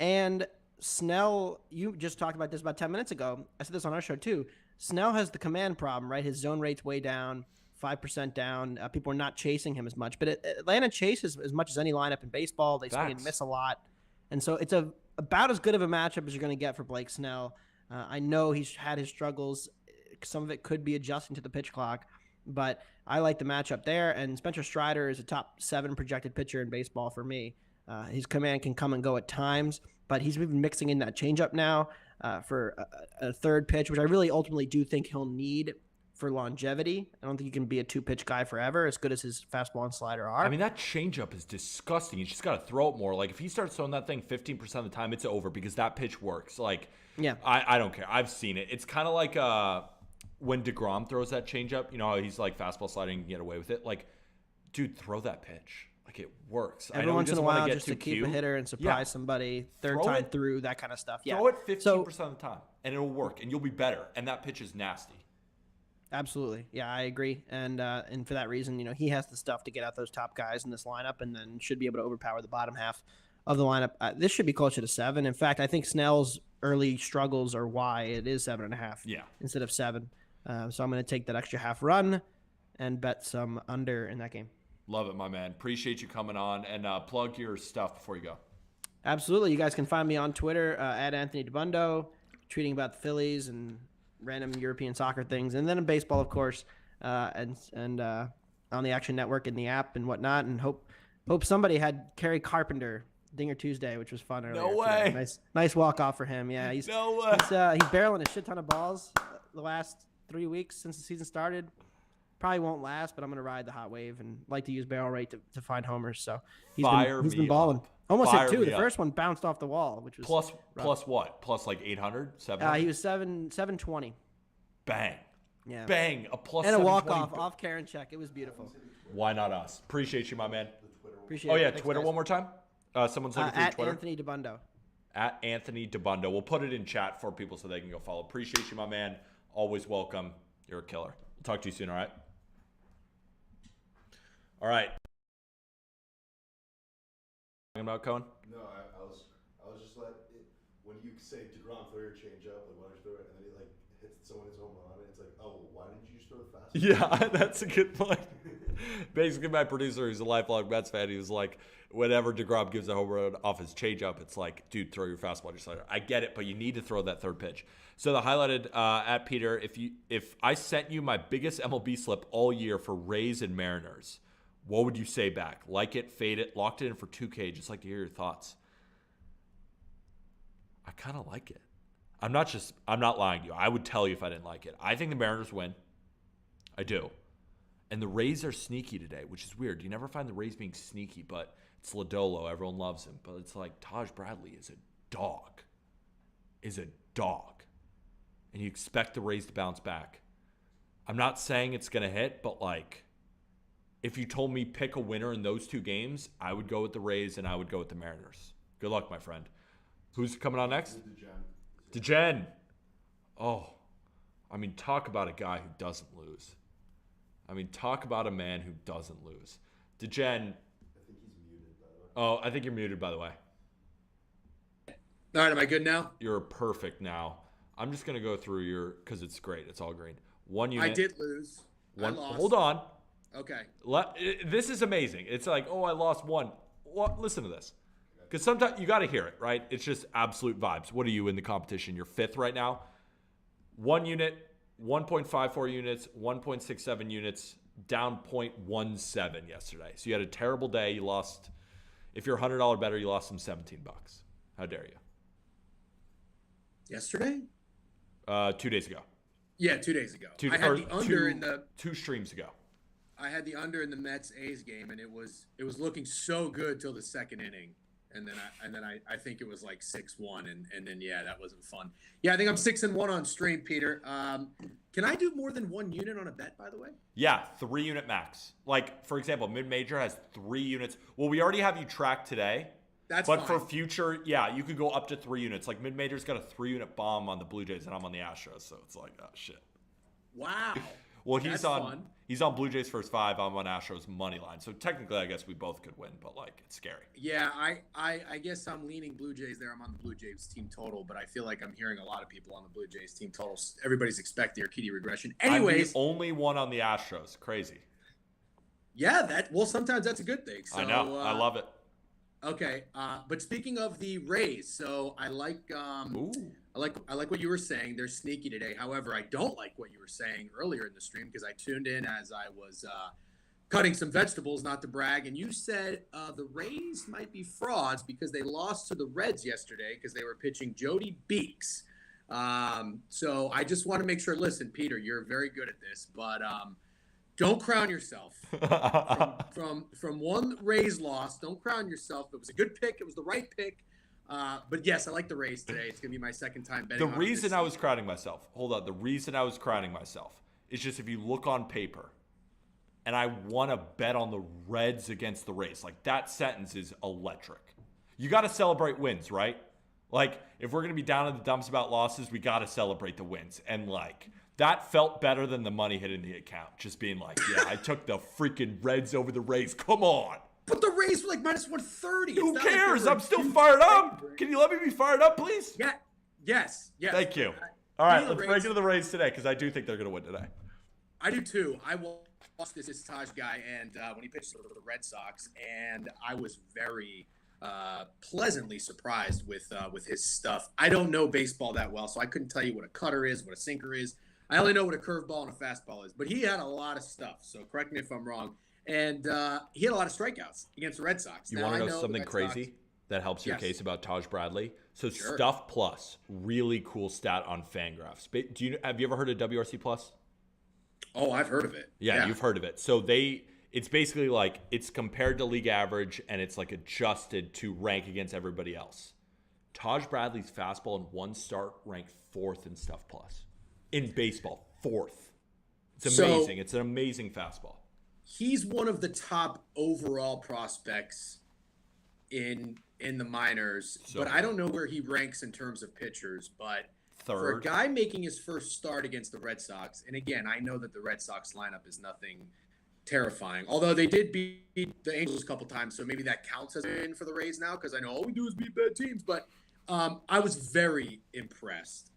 And Snell, you just talked about this about 10 minutes ago. I said this on our show too. Snell has the command problem, right? His zone rate's way down, 5% down. People are not chasing him as much. But Atlanta chases as much as any lineup in baseball. They swing and miss a lot. And so it's about as good of a matchup as you're going to get for Blake Snell. I know he's had his struggles. Some of it could be adjusting to the pitch clock. But I like the matchup there. And Spencer Strider is a top 7 projected pitcher in baseball for me. His command can come and go at times, but he's been mixing in that changeup now for a third pitch, which I really ultimately do think he'll need for longevity. I don't think you can be a 2-pitch guy forever, as good as his fastball and slider are. I mean, that changeup is disgusting. He's just got to throw it more. Like, if he starts throwing that thing 15% of the time, it's over because that pitch works. Like, yeah, I don't care. I've seen it. It's kind of like when DeGrom throws that changeup. You know how he's like fastball sliding and get away with it? Like, dude, throw that pitch. Like, it works. Every once in a while, just to keep a hitter and surprise somebody, third time through, that kind of stuff. Yeah, throw it 15% of the time, and it'll work, and you'll be better. And that pitch is nasty. Absolutely, yeah, I agree. And for that reason, he has the stuff to get out those top guys in this lineup, and then should be able to overpower the bottom half of the lineup. This should be closer to 7. In fact, I think Snell's early struggles are why it is 7.5. Yeah, instead of 7. So I'm going to take that extra half run and bet some under in that game. Love it, my man. Appreciate you coming on, and plug your stuff before you go. Absolutely. You guys can find me on Twitter at Anthony DeBundo, tweeting about the Phillies and random European soccer things, and then in baseball, of course, and on the Action Network and the app and whatnot. And hope somebody had Kerry Carpenter Dinger Tuesday, which was fun earlier. No way. Today. Nice walk off for him. Yeah, he's No way. he's barreling a shit ton of balls the last 3 weeks since the season started. Probably won't last, but I'm gonna ride the hot wave and like to use barrel rate to find homers. So he's been balling. Up. Almost Fire hit 2. me The up. first one bounced off the wall, which was plus what? Plus like 800, 700? he was 720. Bang. Yeah. Bang. A plus And a walk 720. off Karen check. It was beautiful. Why not us? Appreciate you, my man. Appreciate Oh it. yeah, Thanks, Twitter guys. one more time. Someone's looking for your At Twitter. Anthony DeBundo. At Anthony DeBundo. We'll put it in chat for people so they can go follow. Appreciate you, my man. Always welcome. You're a killer. Talk to you soon, all right? All right. Talking about Cohen? No, I was just like, when you say DeGrom, throw your change up, like why don't you throw it, and then he like hits someone his home run, it's like, oh, why didn't you just throw the fastball? Yeah, that's a good point. Basically, my producer, who's a lifelong Mets fan, he was like, whenever DeGrom gives a home run off his changeup, it's like, dude, throw your fastball to slider. I get it, but you need to throw that third pitch. So the highlighted at Peter, if I sent you my biggest MLB slip all year for Rays and Mariners, what would you say back? Like it, fade it, locked it in for 2K. Just like to hear your thoughts. I kind of like it. I'm not lying to you. I would tell you if I didn't like it. I think the Mariners win. I do. And the Rays are sneaky today, which is weird. You never find the Rays being sneaky, but it's Lodolo. Everyone loves him. But it's like Taj Bradley is a dog. And you expect the Rays to bounce back. I'm not saying it's going to hit, but like, if you told me pick a winner in those two games, I would go with the Rays and I would go with the Mariners. Good luck, my friend. Who's coming on next? DeGen. Oh, I mean, talk about a guy who doesn't lose. I mean, talk about a man who doesn't lose. DeGen. I think he's muted, by the way. Oh, I think you're muted, by the way. All right, am I good now? You're perfect now. I'm just going to go through your, because it's great. It's all green. One unit. I did lose. I lost. Hold on. Okay. This is amazing. It's like, oh, I lost one. What? Listen to this. Because sometimes you got to hear it, right? It's just absolute vibes. What are you in the competition? You're 5th right now. 1 unit, 1.54 units, 1.67 units, down 0.17 yesterday. So you had a terrible day. You lost, if you're $100 better, you lost some $17. How dare you? Yesterday? 2 days ago. Yeah, 2 days ago. I had the under in the 2 streams ago. I had the under in the Mets A's game, and it was looking so good till the second inning, and then I think it was like 6-1, and then yeah, that wasn't fun. Yeah, I think I'm 6-1 on stream, Peter. Can I do more than 1 unit on a bet, by the way? Yeah, 3 unit max. Like for example, mid major has 3 units. Well, we already have you tracked today. That's but fine. for future, yeah, you could go up to 3 units. Like mid major's got a 3 unit bomb on the Blue Jays, and I'm on the Astros, so it's like, oh shit. Wow. Well, That's fun. He's on Blue Jays first 5. I'm on Astros money line. So technically, I guess we both could win, but like it's scary. Yeah, I guess I'm leaning Blue Jays there. I'm on the Blue Jays team total, but I feel like I'm hearing a lot of people on the Blue Jays team total. Everybody's expecting Urquidy regression. Anyways, I'm the only one on the Astros. Crazy. Yeah, sometimes that's a good thing. So, I know. I love it. Okay, but speaking of the Rays, so I like what you were saying. They're sneaky today. However, I don't like what you were saying earlier in the stream because I tuned in as I was cutting some vegetables, not to brag, and you said the Rays might be frauds because they lost to the Reds yesterday because they were pitching Jody Beeks. So I just want to make sure. Listen, Peter, you're very good at this, but don't crown yourself. From one Rays loss, don't crown yourself. It was a good pick. It was the right pick. But yes, I like the Rays today. It's going to be my second time betting on The it reason this I was season. crowning myself, hold on. The reason I was crowning myself is just if you look on paper, and I want to bet on the Reds against the Rays. Like that sentence is electric. You got to celebrate wins, right? Like if we're going to be down in the dumps about losses, we got to celebrate the wins. And like that felt better than the money hitting the account. Just being like, yeah, I took the freaking Reds over the Rays. Come on. But the Rays were like minus 130. Who It's not like they cares? were I'm still huge fired up. favorite. Can you let me be fired up, please? Yeah. Yes. Thank you. All right, the let's break Rays- into the Rays today because I do think they're going to win today. I do too. I watched this Taj guy, and when he pitched for the Red Sox, and I was very pleasantly surprised with his stuff. I don't know baseball that well, so I couldn't tell you what a cutter is, what a sinker is. I only know what a curveball and a fastball is. But he had a lot of stuff, so correct me if I'm wrong. And he had a lot of strikeouts against the Red Sox. You want to know something crazy that helps your case about Taj Bradley? So Sure. Stuff Plus, really cool stat on Fangraphs. Have you ever heard of WRC Plus? Oh, I've heard of it. Yeah, you've heard of it. So it's basically like it's compared to league average and it's like adjusted to rank against everybody else. Taj Bradley's fastball in one start ranked 4th in Stuff Plus. In baseball, 4th. It's amazing. It's an amazing fastball. He's one of the top overall prospects in the minors, but I don't know where he ranks in terms of pitchers. But 3rd. For a guy making his first start against the Red Sox, and again, I know that the Red Sox lineup is nothing terrifying, although they did beat the Angels a couple times, so maybe that counts as a win for the Rays now, because I know all we do is beat bad teams. But I was very impressed.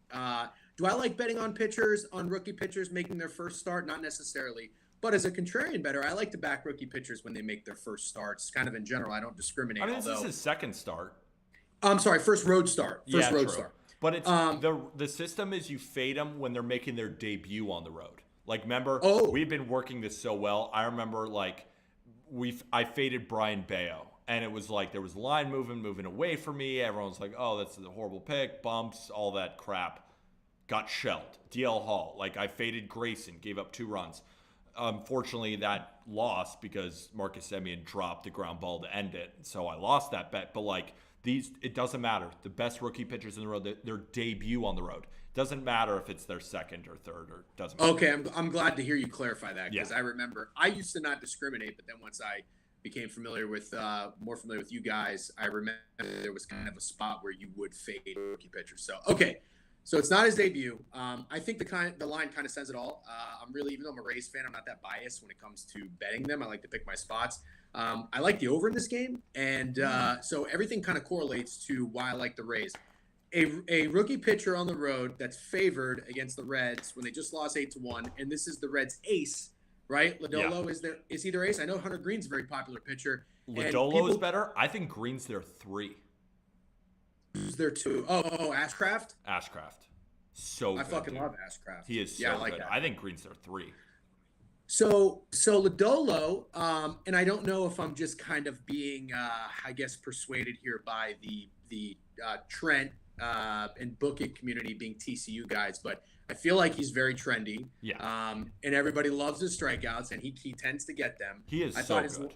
Do I like betting on rookie pitchers making their first start? Not necessarily. But as a contrarian bettor, I like to back rookie pitchers when they make their first starts. Kind of in general, I don't discriminate. I mean, this is his second start. I'm sorry, first road start. Start. But it's the system is you fade them when they're making their debut on the road. Like, remember, we've been working this so well. I remember, like, I faded Brian Bayo, and it was like there was line moving away from me. Everyone's like, oh, that's a horrible pick, bumps, all that crap. Got shelled. DL Hall. Like, I faded Grayson, gave up 2 runs. Unfortunately, that lost because Marcus Semien dropped the ground ball to end it. So I lost that bet. But, like, it doesn't matter. The best rookie pitchers in the road, their debut on the road. Doesn't matter if it's their second or third or doesn't matter. Okay, I'm glad to hear you clarify that, because I remember I used to not discriminate, but then once I became more familiar with you guys, I remember there was kind of a spot where you would fade rookie pitchers. So, okay. So it's not his debut. I think the line kind of says it all. I'm really, even though I'm a Rays fan, I'm not that biased when it comes to betting them. I like to pick my spots. I like the over in this game, and so everything kind of correlates to why I like the Rays. A rookie pitcher on the road that's favored against the Reds when they just lost 8-1, and this is the Reds' ace, right? Lodolo is he their ace? I know Hunter Green's a very popular pitcher. Lodolo is better. I think Green's their 3. Who's there 2? Oh, Ashcraft? Ashcraft. So good. I fucking love Ashcraft. He is so good. That. I think Green's their 3. So Lodolo, and I don't know if I'm just kind of being, I guess, persuaded here by the Trent and booking community being TCU guys, but I feel like he's very trendy. Yeah. And everybody loves his strikeouts, and he tends to get them. He is so good.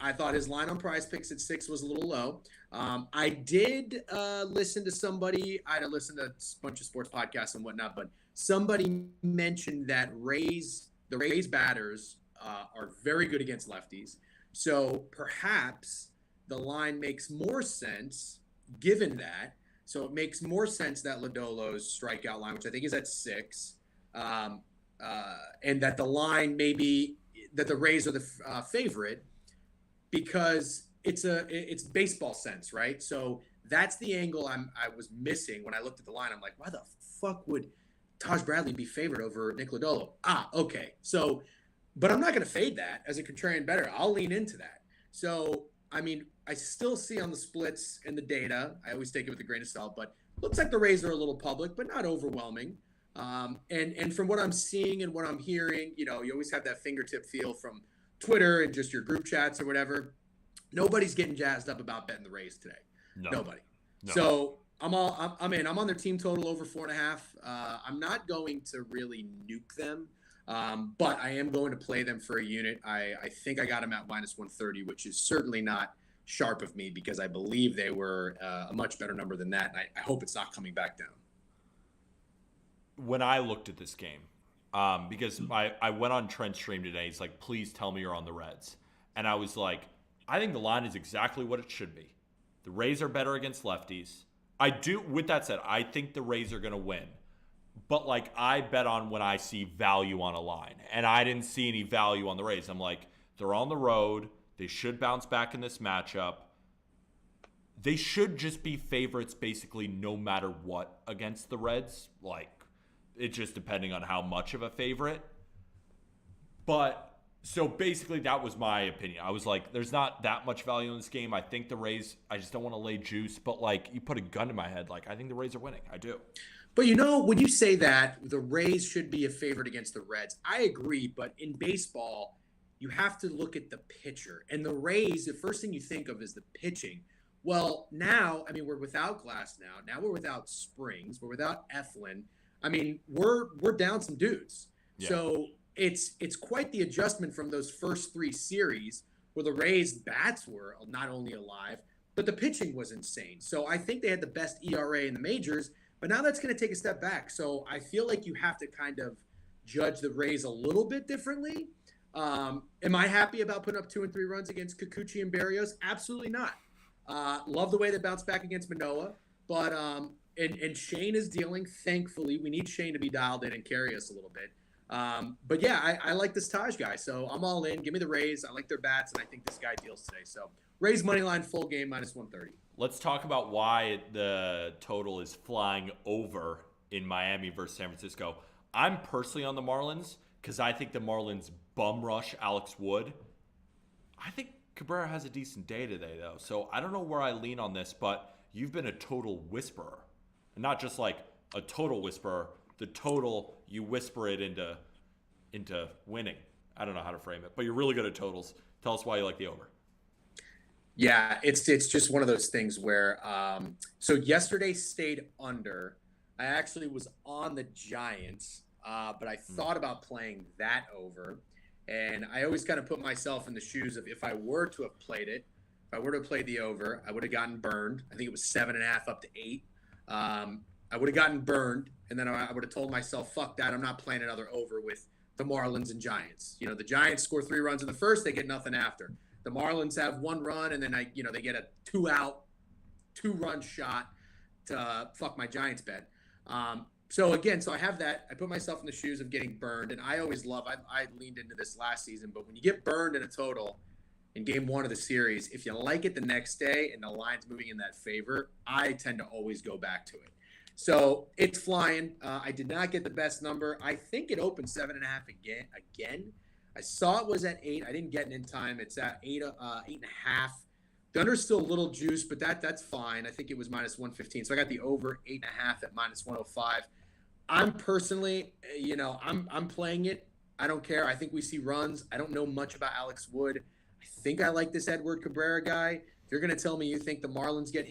I thought his line on Prize Picks at 6 was a little low. I did listen to somebody. I had to listen to a bunch of sports podcasts and whatnot, but somebody mentioned that the Rays batters are very good against lefties. So perhaps the line makes more sense given that. So it makes more sense that Lodolo's strikeout line, which I think is at 6, and that the line maybe that the Rays are the favorite, because it's baseball sense, right? So that's the angle I was missing when I looked at the line. I'm like, why the fuck would Taj Bradley be favored over Nick Lodolo? Okay. So, but I'm not going to fade that as a contrarian bettor. I'll lean into that. So, I mean, I still see on the splits and the data, I always take it with a grain of salt, but looks like the Rays are a little public, but not overwhelming. And from what I'm seeing and what I'm hearing, you always have that fingertip feel from Twitter and just your group chats or whatever. Nobody's getting jazzed up about betting the Rays today. No. Nobody. No. So I'm in. I'm on their team total over 4.5. I'm not going to really nuke them, but I am going to play them for a unit. I think I got them at -130, which is certainly not sharp of me, because I believe they were a much better number than that. And I hope it's not coming back down. When I looked at this game, because I went on Trent's stream today. He's like, please tell me you're on the Reds. And I was like, I think the line is exactly what it should be. The Rays are better against lefties. With that said, I think the Rays are going to win. But, like, I bet on when I see value on a line. And I didn't see any value on the Rays. I'm like, they're on the road. They should bounce back in this matchup. They should just be favorites basically no matter what against the Reds. Like, it's just depending on how much of a favorite. But So basically, that was my opinion. I was like, there's not that much value in this game. I think the Rays, I just don't want to lay juice. But, like, you put a gun to my head. Like, I think the Rays are winning. I do. But when you say that, the Rays should be a favorite against the Reds. I agree, but in baseball, you have to look at the pitcher. And the Rays, the first thing you think of is the pitching. Well, now, I mean, we're without Glass now. Now we're without Springs. We're without Eflin. I mean, we're down some dudes. Yeah. So it's quite the adjustment from those first 3 series where the Rays bats were not only alive, but the pitching was insane. So I think they had the best ERA in the majors, but now that's going to take a step back. So I feel like you have to kind of judge the Rays a little bit differently. Am I happy about putting up 2 and 3 runs against Kikuchi and Berrios? Absolutely not. Love the way they bounced back against Manoah, but and Shane is dealing. Thankfully, we need Shane to be dialed in and carry us a little bit. But yeah, I like this Taj guy, so I'm all in. Give me the Rays. I like their bats, and I think this guy deals today. So Rays money line full game -130. Let's talk about why the total is flying over in Miami versus San Francisco. I'm personally on the Marlins because I think the Marlins bum rush Alex Wood. I think Cabrera has a decent day today, though. So I don't know where I lean on this, but you've been a total whisperer. And not just like a total whisperer. The total, you whisper it into winning. I don't know how to frame it, but you're really good at totals. Tell us why you like the over. Yeah, it's just one of those things where so yesterday stayed under. I actually was on the Giants, but I thought about playing that over. And I always kind of put myself in the shoes of if I were to have played it, if I were to have played the over, I would have gotten burned. I think it was 7.5 up to 8. I would have gotten burned, and then I would have told myself, fuck that, I'm not playing another over with the Marlins and Giants. You know, the Giants score 3 runs in the first, they get nothing after. The Marlins have 1 run, and then they get a 2-out, 2-run shot to fuck my Giants bet. So I have that. I put myself in the shoes of getting burned, and I always love. I leaned into this last season, but when you get burned in a total in game 1 of the series, if you like it the next day and the line's moving in that favor, I tend to always go back to it. So it's flying. I did not get the best number. I think it opened 7.5 again. I saw it was at 8. I didn't get it in time. It's at 8.5. The under's still a little juice, but that's fine. I think it was -115. So I got the over 8.5 at -105. I'm personally, I'm playing it. I don't care. I think we see runs. I don't know much about Alex Wood. I think I like this Edward Cabrera guy. If you're going to tell me you think the Marlins get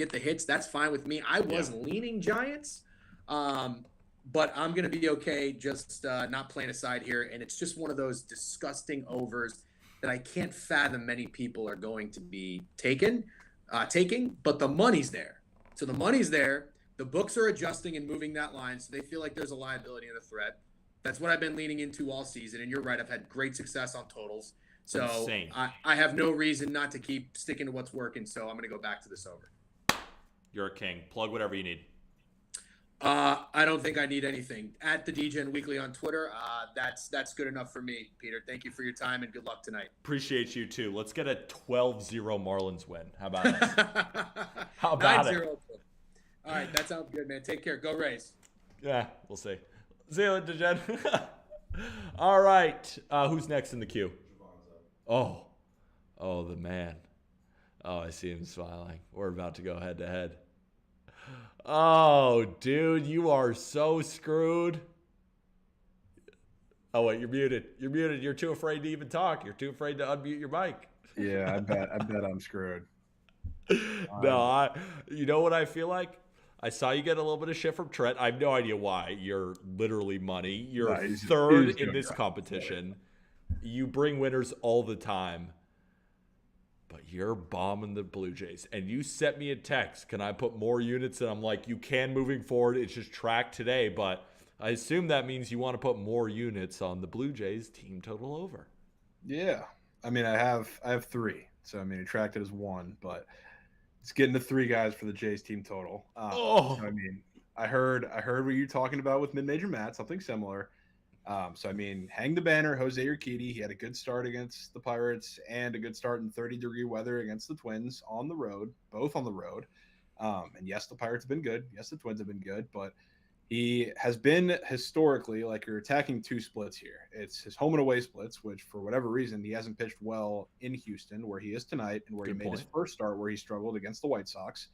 the hits, that's fine with me. I was leaning Giants, but I'm going to be okay just not playing a side here. And it's just one of those disgusting overs that I can't fathom many people are going to be taking, but the money's there. So the money's there. The books are adjusting and moving that line, so they feel like there's a liability and a threat. That's what I've been leaning into all season, and you're right. I've had great success on totals. So I have no reason not to keep sticking to what's working, so I'm going to go back to this over. You're a king. Plug whatever you need. I don't think I need anything. At the DGen Weekly on Twitter, that's good enough for me, Peter. Thank you for your time, and good luck tonight. Appreciate you, too. Let's get a 12-0 Marlins win. How about that? How about it? All right, that sounds good, man. Take care. Go Rays. Yeah, we'll see. See you later, Jen. All right. Who's next in the queue? Oh, the man. Oh, I see him smiling. We're about to go head-to-head. Oh, dude, you are so screwed. Oh, wait, you're muted. You're muted. You're too afraid to even talk. You're too afraid to unmute your mic. Yeah, I bet I'm screwed. No, you know what I feel like? I saw you get a little bit of shit from Trent. I have no idea why. You're literally money. You're third in this competition. You bring winners all the time. But you're bombing the Blue Jays. And you sent me a text. Can I put more units? And I'm like, you can moving forward. It's just track today. But I assume that means you want to put more units on the Blue Jays team total over. Yeah. I mean, I have 3. So, I mean, it tracked it as 1. But it's getting to 3 guys for the Jays team total. So, I mean, I heard what you're talking about with mid-major Matt, something similar. So, I mean, hang the banner, Jose Urquidy. He had a good start against the Pirates and a good start in 30-degree weather against the Twins on the road, both on the road. And yes, the Pirates have been good. Yes, the Twins have been good. But He has been historically like you're attacking two splits here. It's his home and away splits, which for whatever reason he hasn't pitched well in Houston, where he is tonight, and where Good he made his point. first start, where he struggled against the White Sox.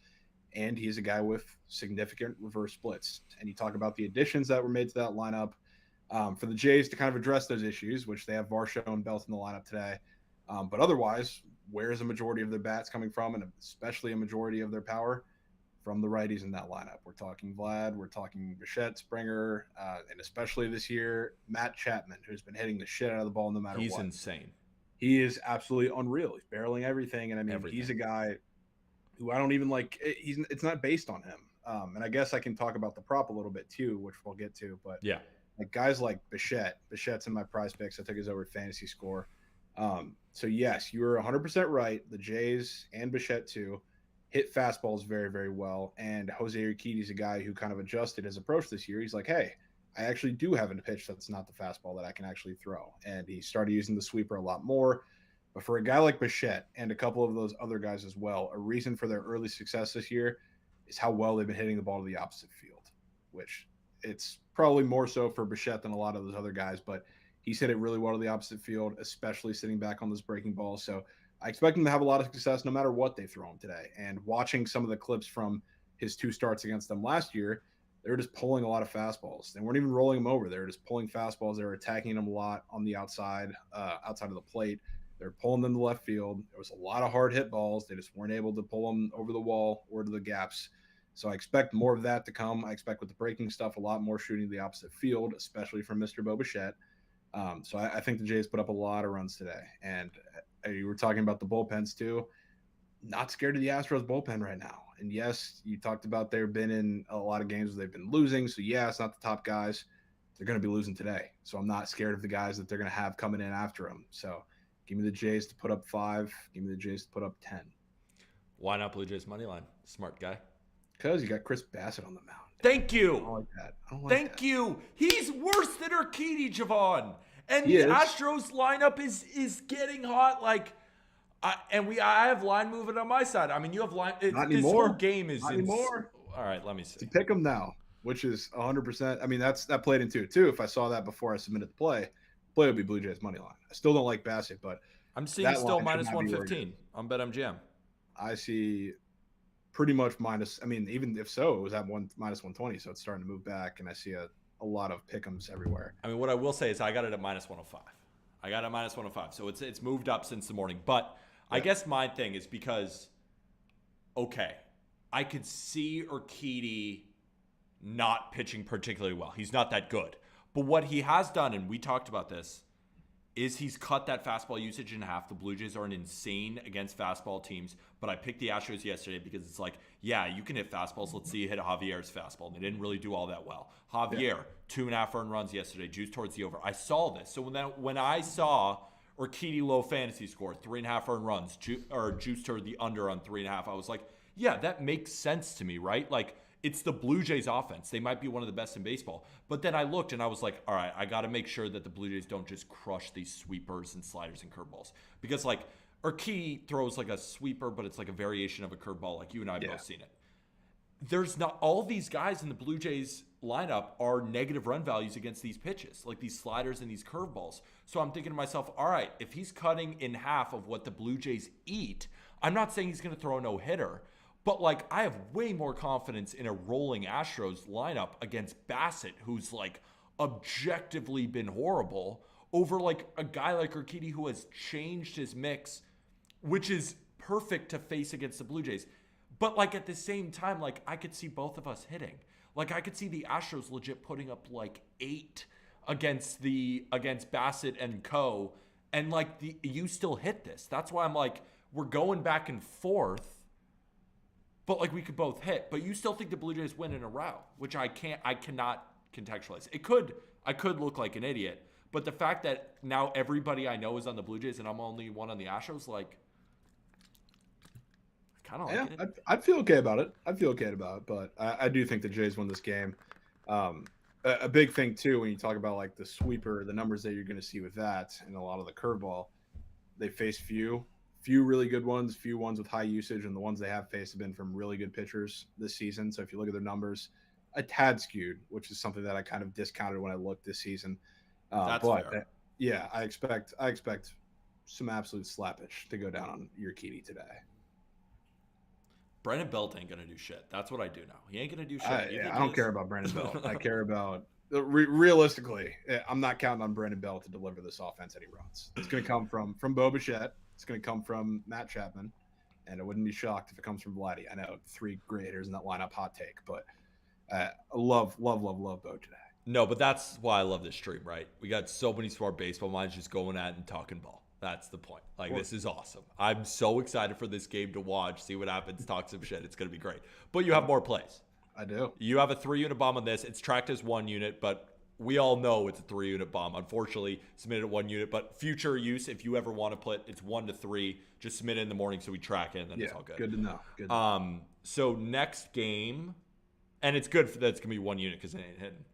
And he's a guy with significant reverse splits. And you talk about the additions that were made to that lineup for the Jays to kind of address those issues, which they have Varsho and Belt in the lineup today. But otherwise, where is a majority of their bats coming from, and especially a majority of their power? From the righties in that lineup. We're talking Vlad, we're talking Bichette, Springer, and especially this year, Matt Chapman, who's been hitting the shit out of the ball no matter what. He's insane. He is absolutely unreal. He's barreling everything. And I mean, he's a guy who I don't even like. It's not based on him. And I guess I can talk about the prop a little bit too, which we'll get to. But yeah, like guys like Bichette's in my prize picks. I took his over fantasy score. So yes, you were 100% right. The Jays and Bichette too hit fastballs very, very well. And Jose Urquidy's a guy who kind of adjusted his approach this year. He's like, hey, I actually do have a pitch that's not the fastball that I can actually throw. And he started using the sweeper a lot more. But for a guy like Bichette and a couple of those other guys as well, a reason for their early success this year is how well they've been hitting the ball to the opposite field, which it's probably more so for Bichette than a lot of those other guys. But he's hit it really well to the opposite field, especially sitting back on this breaking ball. So I expect him to have a lot of success no matter what they throw him today. And watching some of the clips from his two starts against them last year, they were just pulling a lot of fastballs. They weren't even rolling them over. They were just pulling fastballs. They were attacking them a lot on the outside of the plate. They were pulling them to left field. There was a lot of hard hit balls. They just weren't able to pull them over the wall or to the gaps. So I expect more of that to come. I expect with the breaking stuff, a lot more shooting the opposite field, especially from Mr. Bo Bichette. So I think the Jays put up a lot of runs today. And you were talking about the bullpens too. Not scared of the Astros bullpen right now. And yes, you talked about they've been in a lot of games where they've been losing. So yeah, it's not the top guys. They're going to be losing today. So I'm not scared of the guys that they're going to have coming in after them. So give me the Jays to put up 5. Give me the Jays to put up 10. Why not Blue Jays money line? Smart guy. Because you got Chris Bassett on the mound. Thank you. I don't like that. Thank you. He's worse than Urquidy, Javon. And He the is. Astros lineup is getting hot. Like, I have line movement on my side. I mean, you have line. Not this anymore. whole game is Not anymore. All right, let me see. To pick them now, which is 100%. I mean, that played into it too. If I saw that before I submitted the play would be Blue Jays money line. I still don't like Bassett, but I'm seeing that still line minus should not be 115 on BetMGM. I see pretty much minus. I mean, even if so, it was at minus 120, so it's starting to move back, and I see a lot of pick'ems everywhere. I mean, what I will say is I got it at minus 105. I got it at minus 105, so it's moved up since the morning. But I guess my thing is because, okay, I could see Urquidy not pitching particularly well. He's not that good. But what he has done, and we talked about this, is he's cut that fastball usage in half. The Blue Jays are an insane against fastball teams, but I picked the Astros yesterday because it's like, yeah, you can hit fastballs. Let's see you hit Javier's fastball. And they didn't really do all that well. Javier, 2.5 earned runs yesterday, juice towards the over. I saw this. So when I saw Urquidy low fantasy score, 3.5 earned runs, juice toward the under on 3.5, I was like, yeah, that makes sense to me, right? Like, it's the Blue Jays offense. They might be one of the best in baseball. But then I looked and I was like, all right, I got to make sure that the Blue Jays don't just crush these sweepers and sliders and curveballs. Because, like, Urquidy throws like a sweeper, but it's like a variation of a curveball. Like, you and I have both seen it. There's not all these guys in the Blue Jays lineup are negative run values against these pitches, like these sliders and these curveballs. So I'm thinking to myself, all right, if he's cutting in half of what the Blue Jays eat, I'm not saying he's going to throw a no-hitter. But, like, I have way more confidence in a rolling Astros lineup against Bassett, who's, like, objectively been horrible, over, like, a guy like Urquidy who has changed his mix, which is perfect to face against the Blue Jays. But, like, at the same time, like, I could see both of us hitting. Like, I could see the Astros legit putting up, like, 8 against Bassett and co. And, like, you still hit this. That's why I'm like, we're going back and forth. But, like, we could both hit. But you still think the Blue Jays win in a rout, which I cannot contextualize. I could look like an idiot. But the fact that now everybody I know is on the Blue Jays and I'm only one on the Astros, like, I kind of like it. I'd feel okay about it. But I do think the Jays win this game. A big thing, too, when you talk about, like, the sweeper, the numbers that you're going to see with that and a lot of the curveball, they face few really good ones, few ones with high usage, and the ones they have faced have been from really good pitchers this season. So if you look at their numbers, a tad skewed, which is something that I kind of discounted when I looked this season. That's but fair. Yeah, I expect some absolute slappage to go down on Urquidy today. Brandon Belt ain't gonna do shit. That's what I do know. He ain't gonna do shit. I don't care about Brandon Belt. I care about realistically. I'm not counting on Brandon Belt to deliver this offense that he runs. It's going to come from Bo Bichette. It's going to come from Matt Chapman, and I wouldn't be shocked if it comes from Vladdy. I know 3 great hitters in that lineup. Hot take, but I love Bo today. No, but that's why I love this stream, right? We got so many smart baseball minds just going at and talking ball. That's the point. Like, this is awesome. I'm so excited for this game to watch, see what happens, talk some shit. It's going to be great. But you have more plays. I do. You have a 3-unit bomb on this. It's tracked as 1 unit, but we all know it's a 3-unit bomb. Unfortunately, submit it at 1 unit. But future use, if you ever want to put, it's 1 to 3. Just submit it in the morning so we track it, and then it's all good. Good to know. So next game, and it's good that it's going to be 1 unit because it ain't hidden.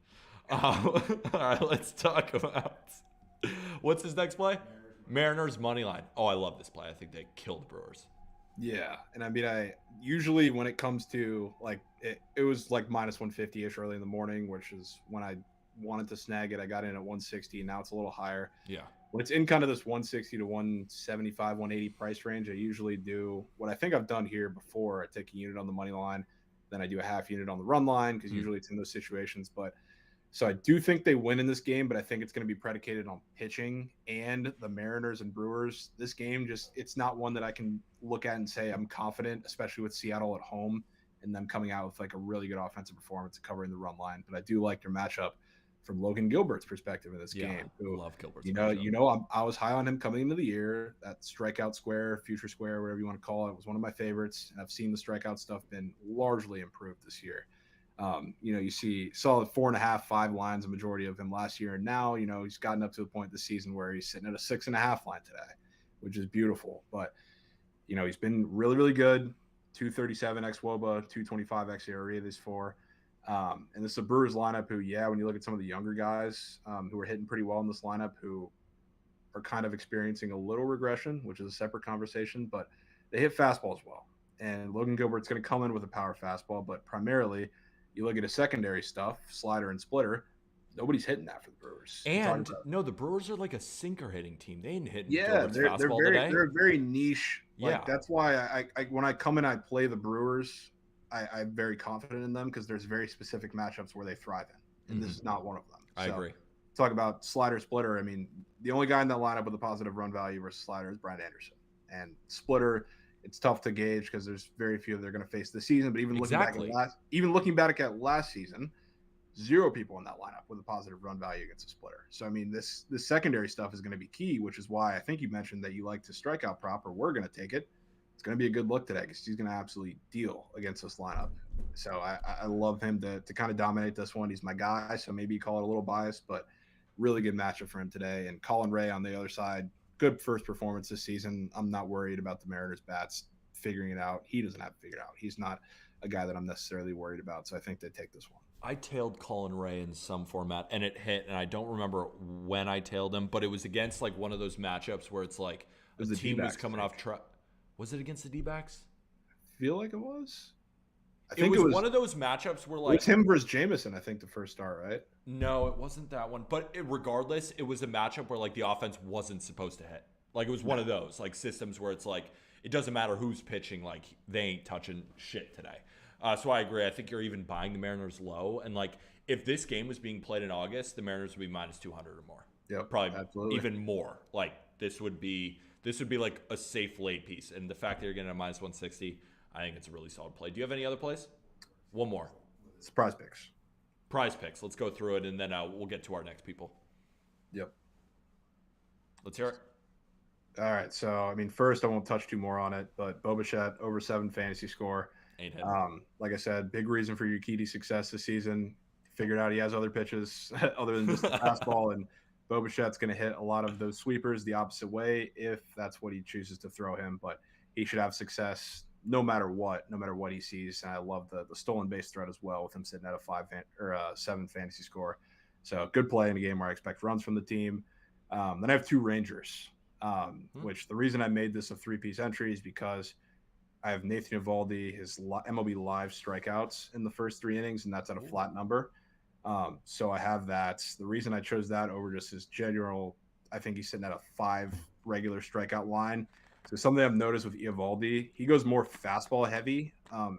All right, let's talk about what's his next play? Mariners money line. Oh, I love this play. I think they killed the Brewers. Yeah, and I mean, I usually when it comes to like it was like minus 150-ish early in the morning, which is when I wanted to snag it. I got in at 160. Now it's a little higher. Yeah. When it's in kind of this 160 to 175, 180 price range, I usually do what I think I've done here before. I take a unit on the money line, then I do a half unit on the run line because usually it's in those situations. But so I do think they win in this game, but I think it's going to be predicated on pitching and the Mariners and Brewers. This game it's not one that I can look at and say I'm confident, especially with Seattle at home and them coming out with like a really good offensive performance and covering the run line. But I do like their matchup from Logan Gilbert's perspective in this game. I love Gilbert's I was high on him coming into the year. That strikeout square, future square, whatever you want to call it, was one of my favorites. And I've seen the strikeout stuff been largely improved this year. You see solid 4.5, 5 lines, a majority of him last year. And now, he's gotten up to the point this season where he's sitting at a 6.5 line today, which is beautiful. But, he's been really, really good. 237 ex-WOBA, 225 ex-ERA these 4. And this is a Brewers lineup who, when you look at some of the younger guys who are hitting pretty well in this lineup who are kind of experiencing a little regression, which is a separate conversation, but they hit fastballs well. And Logan Gilbert's going to come in with a power fastball, but primarily – you look at his secondary stuff, slider and splitter, nobody's hitting that for the Brewers. And no, the Brewers are like a sinker hitting team. They ain't hitting they're very niche. That's why I when I come in, I play the Brewers. I'm very confident in them because there's very specific matchups where they thrive in, and this is not one of them. I agree. Talk about slider splitter. I mean, the only guy in that lineup with a positive run value versus slider is Brian Anderson, and splitter. It's tough to gauge because there's very few they're going to face this season. But even looking back at last season, 0 people in that lineup with a positive run value against a splitter. So I mean, this secondary stuff is going to be key, which is why I think you mentioned that you like to strikeout prop, or we're going to take it. It's going to be a good look today because he's going to absolutely deal against this lineup. So I love him to kind of dominate this one. He's my guy, so maybe you call it a little biased, but really good matchup for him today. And Colin Ray on the other side. Good first performance this season. I'm not worried about the Mariners bats figuring it out. He doesn't have to figure it out. He's not a guy that I'm necessarily worried about. So I think they take this one. I tailed Colin Ray in some format and it hit, and I don't remember when I tailed him, but it was against like one of those matchups where it's like the team was coming off track. Was it against the D-backs? I feel like it was. I think it was one of those matchups where like it's him versus Jameson, I think, the first start, right? No, it wasn't that one. But regardless, it was a matchup where like the offense wasn't supposed to hit. Like it was one of those like systems where it's like it doesn't matter who's pitching, like they ain't touching shit today. So I agree. I think you're even buying the Mariners low, and like if this game was being played in August, the Mariners would be minus 200 or more. Yeah, probably absolutely. Even more. Like this would be like a safe late piece, and the fact that you're getting a minus 160, I think it's a really solid play. Do you have any other plays? One more. It's prize picks. Prize picks. Let's go through it, and then we'll get to our next people. Yep. Let's hear it. All right. So, I mean, first, I won't touch too more on it, but Bo Bichette, over 7 fantasy score. Ain't him. Like I said, big reason for Urquidy's success this season. Figured out he has other pitches other than just the fastball, and Bo Bichette's going to hit a lot of those sweepers the opposite way if that's what he chooses to throw him. But he should have success no matter what he sees. And I love the stolen base threat as well with him sitting at a 7 fantasy score. So good play in a game where I expect runs from the team. Then I have 2 Rangers, which the reason I made this a 3-piece entry is because I have Nathan Eovaldi, his MLB Live strikeouts in the first 3 innings, and that's at a flat number. So I have that. The reason I chose that over just his general, I think he's sitting at a 5 regular strikeout line. So something I've noticed with Eovaldi, he goes more fastball heavy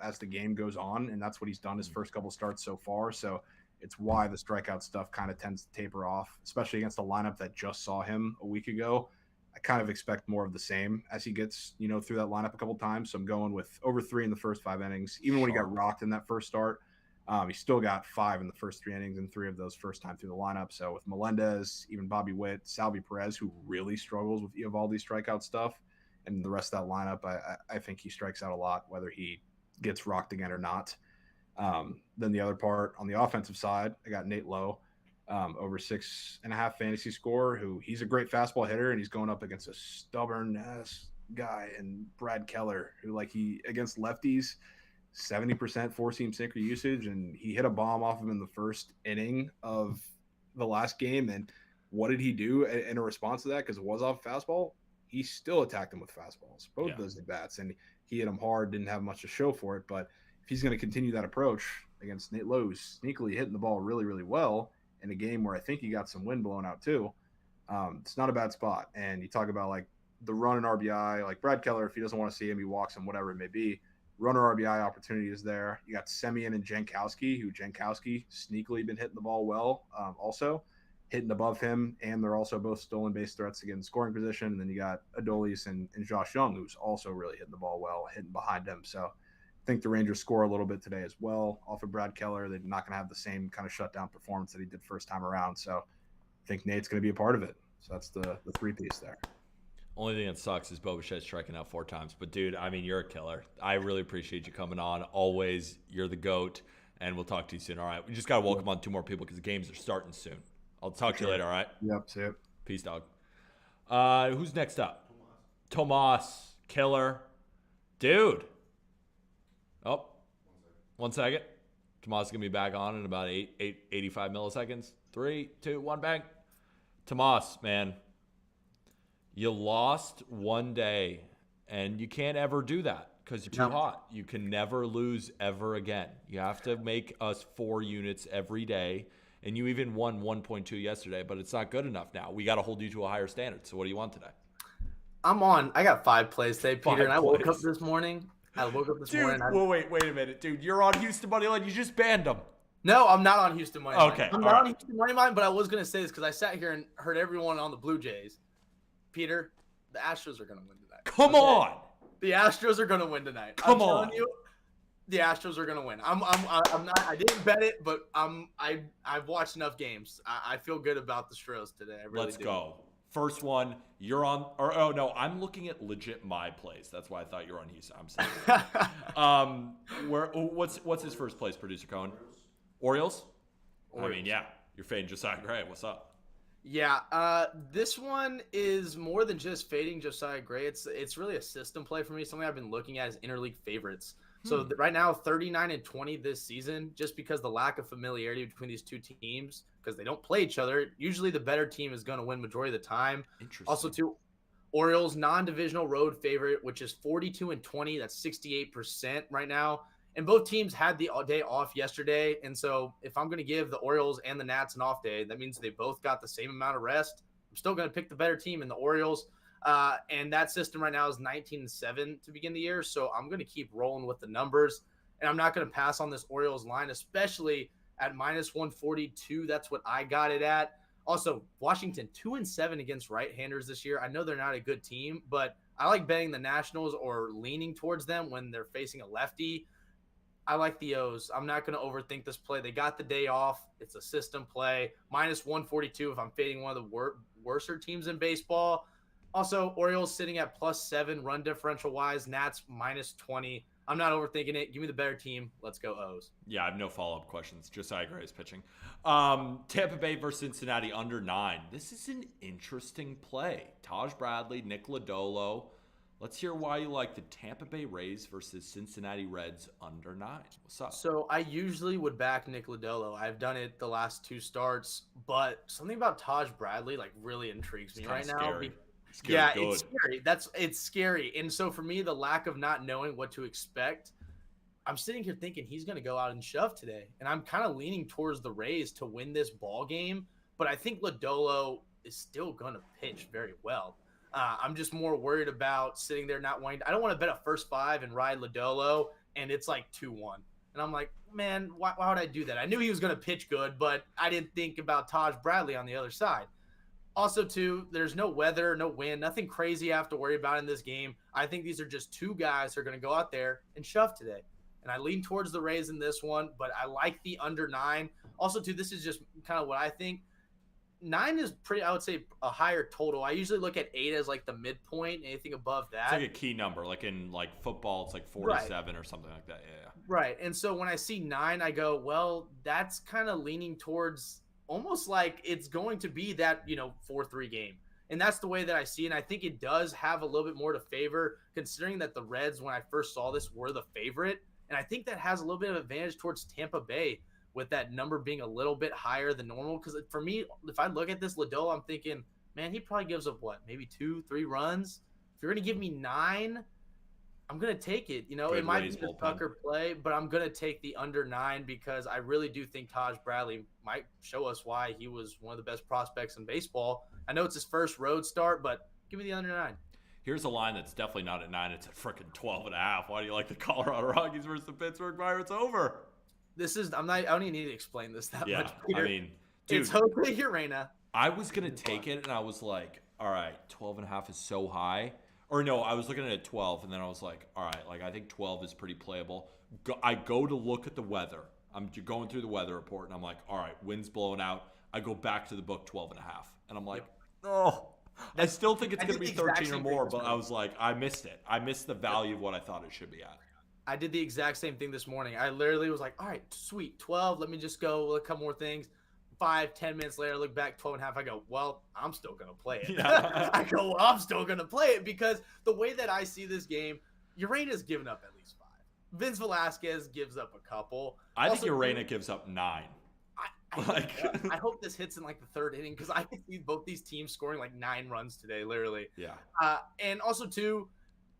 as the game goes on, and that's what he's done his first couple starts so far. So it's why the strikeout stuff kind of tends to taper off, especially against a lineup that just saw him a week ago. I kind of expect more of the same as he gets, through that lineup a couple times. So I'm going with over 3 in the first 5 innings. Even when he got rocked in that first start, he still got 5 in the first 3 innings and 3 of those first time through the lineup. So with Melendez, even Bobby Witt, Salvi Perez, who really struggles with Eovaldi's strikeout stuff, and the rest of that lineup, I think he strikes out a lot, whether he gets rocked again or not. Then the other part on the offensive side, I got Nate Lowe, over 6.5 fantasy score, who he's a great fastball hitter, and he's going up against a stubborn ass guy and Brad Keller, who he against lefties, 70% 4-seam sinker usage, and he hit a bomb off him in the first inning of the last game. And what did he do in a response to that? Because it was off fastball. He still attacked him with fastballs, both those at bats, and he hit him hard, didn't have much to show for it. But if he's going to continue that approach against Nate Lowe, who's sneakily hitting the ball really, really well in a game where I think he got some wind blown out too, it's not a bad spot. And you talk about the run and RBI, like Brad Keller, if he doesn't want to see him, he walks him, whatever it may be. Runner RBI opportunity is there. You got Semien and Jankowski, who Jankowski sneakily been hitting the ball well, also hitting above him, and they're also both stolen base threats to get in scoring position. And then you got Adolis and Josh Young, who's also really hitting the ball well, hitting behind him. So I think the Rangers score a little bit today as well off of Brad Keller. They're not going to have the same kind of shutdown performance that he did first time around. So I think Nate's going to be a part of it. So that's the 3-piece there. Only thing that sucks is Bo Bichette striking out 4 times. But, dude, I mean, you're a killer. I really appreciate you coming on. Always, you're the GOAT, and we'll talk to you soon. All right, we just got to welcome on 2 more people because the games are starting soon. I'll talk to you later, all right? Yep, see you. Peace, dog. Who's next up? Tomas, killer. Dude. Oh, 1 second. Tomas is going to be back on in about 85 milliseconds. 3, 2, 1, bang. Tomas, man. You lost one day, and you can't ever do that because you're too hot. You can never lose ever again. You have to make us 4 units every day, and you even won 1.2 yesterday, but it's not good enough now. We got to hold you to a higher standard. So what do you want today? I got 5 plays today, Peter, and I woke up this morning. Dude, well, wait a minute, dude. You're on Houston money line. You just banned them. No, I'm not on Houston money line. Okay, I'm not on Houston money line, but I was going to say this because I sat here and heard everyone on the Blue Jays. Peter, the Astros are going to win tonight. Come on. The Astros are going to win tonight. Come on. I'm telling you, the Astros are going to win. I'm not. I didn't bet it, but I've watched enough games. I feel good about the Astros today. I really Let's do. go. First one, you're on. Or oh no, I'm looking at legit my plays. That's why I thought you were on Houston. I'm sorry. What's his first place, producer Cohen? Orioles. I mean, yeah, you're fading Josiah Gray. What's up? Yeah, this one is more than just fading Josiah Gray. It's really a system play for me. Something I've been looking at is interleague favorites. So right now, 39-20 this season, just because the lack of familiarity between these 2 teams, because they don't play each other. Usually, the better team is going to win majority of the time. Interesting. Also, too, Orioles non-divisional road favorite, which is 42-20. That's 68% right now. And both teams had the day off yesterday. And so if I'm going to give the Orioles and the Nats an off day, that means they both got the same amount of rest. I'm still going to pick the better team in the Orioles. And that system right now is 19-7 to begin the year. So I'm going to keep rolling with the numbers. And I'm not going to pass on this Orioles line, especially at -142. That's what I got it at. Also, Washington 2-7 against right-handers this year. I know they're not a good team, but I like betting the Nationals or leaning towards them when they're facing a lefty. I like the O's. I'm not going to overthink this play. They got the day off. It's a system play. -142 if I'm fading one of the worser teams in baseball. Also, Orioles sitting at +7 run differential-wise. Nats -20. I'm not overthinking it. Give me the better team. Let's go O's. Yeah, I have no follow-up questions. Josiah Gray is pitching. Tampa Bay versus Cincinnati under 9. This is an interesting play. Taj Bradley, Nick Lodolo. Let's hear why you like the Tampa Bay Rays versus Cincinnati Reds under 9. What's up? So I usually would back Nick Lodolo. I've done it the last 2 starts, but something about Taj Bradley really intrigues me right now. Yeah, it's scary. It's scary. And so for me, the lack of not knowing what to expect, I'm sitting here thinking he's going to go out and shove today. And I'm kind of leaning towards the Rays to win this ball game. But I think Lodolo is still going to pitch very well. I'm just more worried about sitting there not wanting – I don't want to bet a first 5 and ride Lodolo, and it's like 2-1. And I'm like, man, why would I do that? I knew he was going to pitch good, but I didn't think about Taj Bradley on the other side. Also, too, there's no weather, no wind, nothing crazy I have to worry about in this game. I think these are just two guys who are going to go out there and shove today. And I lean towards the Rays in this one, but I like the under 9. Also, too, this is just kind of what I think. 9 is pretty, I would say, a higher total. I usually look at 8 as like the midpoint. Anything above that, it's like a key number. Like in like football, it's like 47 or something like that. Yeah. Right. And so when I see 9, I go, well, that's kind of leaning towards almost like it's going to be that 4-3 game. And that's the way that I see it. And I think it does have a little bit more to favor, considering that the Reds, when I first saw this, were the favorite. And I think that has a little bit of advantage towards Tampa Bay, with that number being a little bit higher than normal. Because for me, if I look at this Lodolo, I'm thinking, man, he probably gives up maybe 2-3 runs. If you're going to give me 9, I'm going to take it. It might be a sucker play, but I'm going to take the under 9 because I really do think Taj Bradley might show us why he was one of the best prospects in baseball. I know it's his first road start, but give me the under 9. Here's a line that's definitely not at 9. It's at freaking 12.5. Why do you like the Colorado Rockies versus the Pittsburgh Pirates over? I don't even need to explain this that much, Peter. I mean, dude, it's Jose Urena. I was going to take it, and I was like, all right, 12.5 is so high. Or no, I was looking at 12, and then I was like, all right, like I think 12 is pretty playable. I go to look at the weather. I'm going through the weather report, and I'm like, all right, wind's blowing out. I go back to the book 12.5, and I'm like, I still think it's going to be 13 or more, but I was like, I missed it. I missed the value of what I thought it should be at. I did the exact same thing this morning. I literally was like, all right, sweet, 12. Let me just go a couple more things. 5-10 minutes later, I look back, 12.5. I go, well, I'm still going to play it. Yeah. I go, well, I'm still going to play it because the way that I see this game, Urena's given up at least 5. Vince Velasquez gives up a couple. I think Urena gives up 9. I hope this hits in like the 3rd inning because I can see both these teams scoring like 9 runs today, literally. Yeah. And also, too,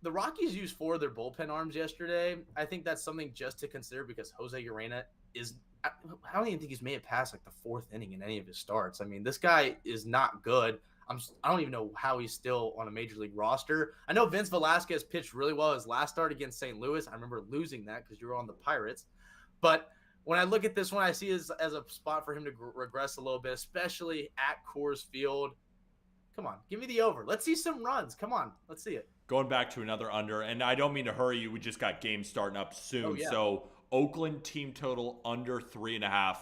the Rockies used 4 of their bullpen arms yesterday. I think that's something just to consider because Jose Urena is – I don't even think he's made it past like the 4th inning in any of his starts. I mean, this guy is not good. I don't even know how he's still on a major league roster. I know Vince Velasquez pitched really well his last start against St. Louis. I remember losing that because you were on the Pirates. But when I look at this one, I see it as a spot for him to regress a little bit, especially at Coors Field. Come on, give me the over. Let's see some runs. Come on, let's see it. Going back to another under, and I don't mean to hurry you. We just got games starting up soon. Oh, yeah. So Oakland team total under 3.5.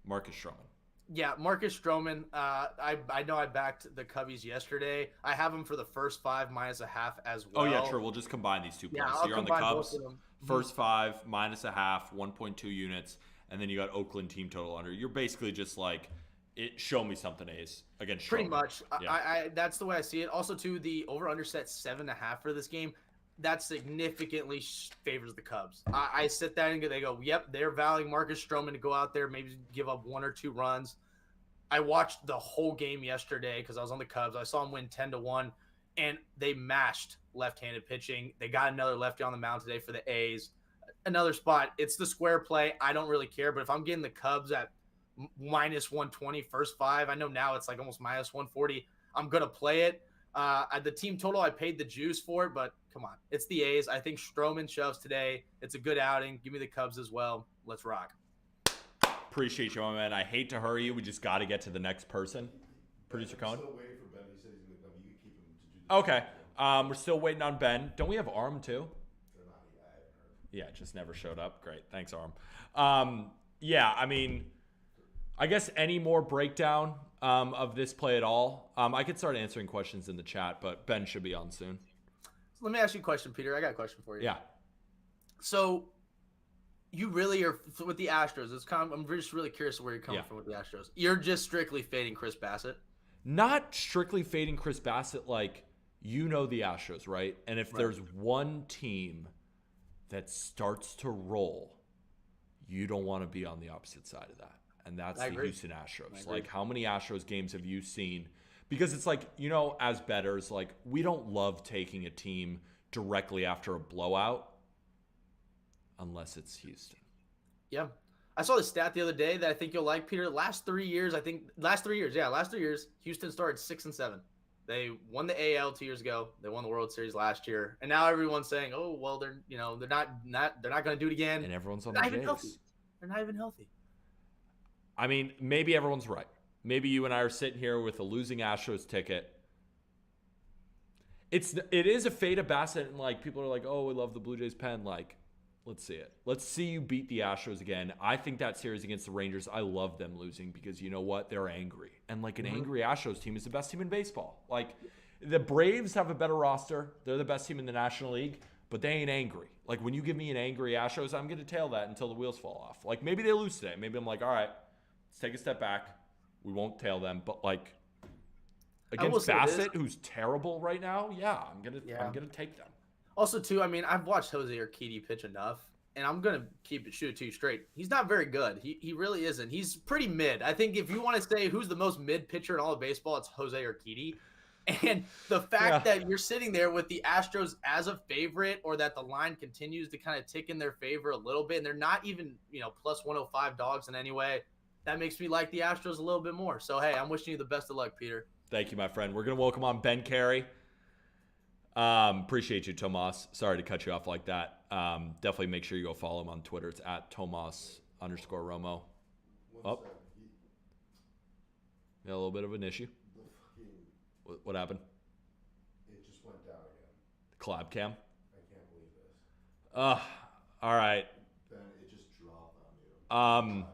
Marcus Stroman. Yeah, Marcus Stroman. I know I backed the Cubbies yesterday. I have him for the first 5 -0.5 as well. Oh yeah, sure. We'll just combine these 2 points. Yeah, so I'll you're on the combine Cubs. both of them. First 5 -0.5, 1.2 units, and then you got Oakland team total under. You're basically just like, show me something, A's against Stroman. Pretty much. Yeah. I that's the way I see it. Also, too, the over/under set 7.5 for this game. That significantly favors the Cubs. I sit there and they go, yep, they're valuing Marcus Stroman to go out there, maybe give up 1 or 2 runs. I watched the whole game yesterday because I was on the Cubs. I saw them win 10-1, and they mashed left-handed pitching. They got another lefty on the mound today for the A's. Another spot. It's the square play. I don't really care, but if I'm getting the Cubs at -120 first 5, I know now it's like almost -140. I'm going to play it. The team total, I paid the juice for it, but come on. It's the A's. I think Stroman shoves today. It's a good outing. Give me the Cubs as well. Let's rock. Appreciate you, my man. I hate to hurry you. We just got to get to the next person. Producer Cohen? Still waiting for Ben. He said he's going to come. You can keep him to do the Okay. We're still waiting on Ben. Don't we have Arm, too? Yeah, just never showed up. Great. Thanks, Arm. Yeah, I mean, I guess any more breakdown of this play at all? I could start answering questions in the chat, but Ben should be on soon. So let me ask you a question, Peter. I got a question for you. Yeah. So you really are with the Astros. I'm just really curious where you're coming from with the Astros. You're just strictly fading Chris Bassett? Not strictly fading Chris Bassett. Like, you know the Astros, right? And if there's one team that starts to roll, you don't want to be on the opposite side of that. And that's the Houston Astros. Like, how many Astros games have you seen? Because it's like, as bettors, like, we don't love taking a team directly after a blowout unless it's Houston. Yeah. I saw the stat the other day that I think you'll like, Peter. Last 3 years, Houston started 6-7. They won the AL 2 years ago. They won the World Series last year, and now everyone's saying, "Oh, well, they're not going to do it again." And everyone's on they're the not even Jays. healthy. They're not even healthy. I mean, maybe everyone's right. Maybe you and I are sitting here with a losing Astros ticket. It is a fate of Bassett, and like people are like, "Oh, we love the Blue Jays pen." Like, let's see it. Let's see you beat the Astros again. I think that series against the Rangers, I love them losing because you know what? They're angry. And like an angry Astros team is the best team in baseball. Like the Braves have a better roster. They're the best team in the National League, but they ain't angry. Like when you give me an angry Astros, I'm going to tail that until the wheels fall off. Like maybe they lose today. Maybe I'm like, all right, let's take a step back. We won't tail them. But like against Bassett, who's terrible right now, I'm gonna take them. Also, too, I mean, I've watched Jose Urquidy pitch enough, and I'm going to shoot it to you straight. He's not very good. He really isn't. He's pretty mid. I think if you want to say who's the most mid pitcher in all of baseball, it's Jose Urquidy. And the fact that you're sitting there with the Astros as a favorite, or that the line continues to kind of tick in their favor a little bit, and they're not even, plus 105 dogs in any way, that makes me like the Astros a little bit more. So, hey, I'm wishing you the best of luck, Peter. Thank you, my friend. We're going to welcome on Ben Carey. Appreciate you, Tomas. Sorry to cut you off like that. Definitely make sure you go follow him on Twitter. It's at Tomas_Romo. Oh. Got a little bit of an issue. What happened? It just went down again. The collab cam? I can't believe this. All right. Ben, it just dropped on you.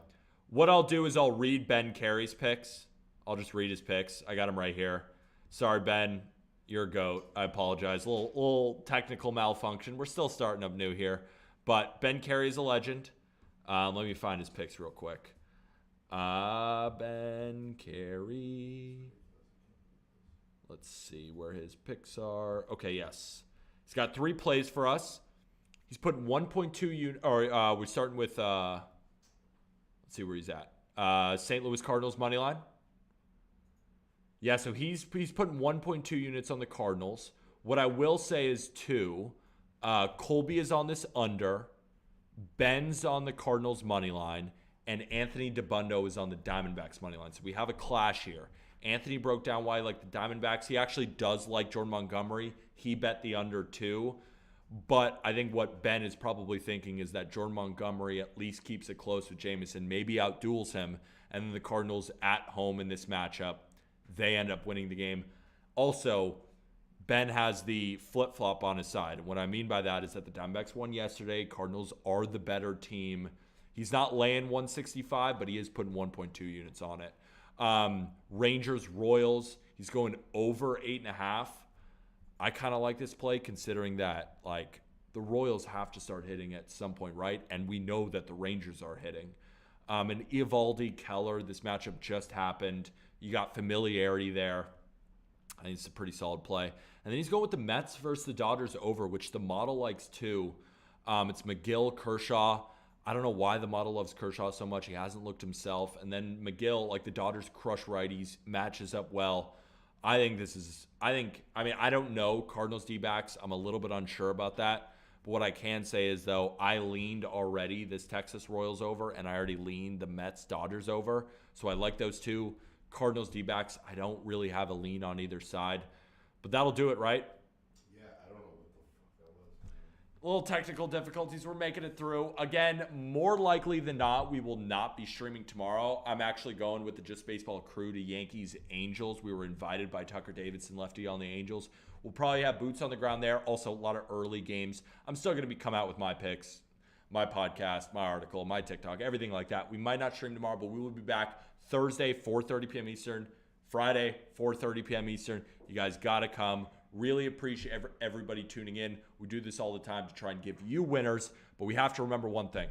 What I'll do is I'll read Ben Carey's picks. I'll just read his picks. I got him right here. Sorry, Ben. You're a GOAT. I apologize. A little technical malfunction. We're still starting up new here. But Ben Carey's a legend. Let me find his picks real quick. Ben Carey. Let's see where his picks are. Okay, yes. He's got 3 plays for us. He's putting 1.2 unit. Or we're starting with. Let's see where he's at. St. Louis Cardinals money line. Yeah, so he's putting 1.2 units on the Cardinals. What I will say is 2. Colby is on this under. Ben's on the Cardinals money line. And Anthony DeBundo is on the Diamondbacks money line. So we have a clash here. Anthony broke down why he liked the Diamondbacks. He actually does like Jordan Montgomery. He bet the under 2. But I think what Ben is probably thinking is that Jordan Montgomery at least keeps it close with Jameson, maybe outduels him. And then the Cardinals at home in this matchup, they end up winning the game. Also, Ben has the flip-flop on his side. What I mean by that is that the Diamondbacks won yesterday. Cardinals are the better team. He's not laying 165, but he is putting 1.2 units on it. Rangers, Royals, he's going over 8.5. I kind of like this play considering that, like, the Royals have to start hitting at some point, right? And we know that the Rangers are hitting. And Eovaldi, Keller, this matchup just happened. You got familiarity there. I think it's a pretty solid play. And then he's going with the Mets versus the Dodgers over, which the model likes too. It's McGill, Kershaw. I don't know why the model loves Kershaw so much. He hasn't looked himself. And then McGill, like the Dodgers crush righties, matches up well. I don't know Cardinals D-backs. I'm a little bit unsure about that. But what I can say is, though, I leaned already this Texas Royals over, and I already leaned the Mets Dodgers over. So I like those two. Cardinals D-backs, I don't really have a lean on either side. But that'll do it, right? Yeah, I don't know what the fuck that was. Little technical difficulties. We're making it through. Again, more likely than not, we will not be streaming tomorrow. I'm actually going with the Just Baseball crew to Yankees Angels. We were invited by Tucker Davidson, lefty on the Angels. We'll probably have boots on the ground there. Also, a lot of early games. I'm still going to come out with my picks, my podcast, my article, my TikTok, everything like that. We might not stream tomorrow, but we will be back Thursday, 4:30 p.m. Eastern. Friday, 4:30 p.m. Eastern. You guys got to come. Really appreciate everybody tuning in. We do this all the time to try and give you winners, but we have to remember one thing.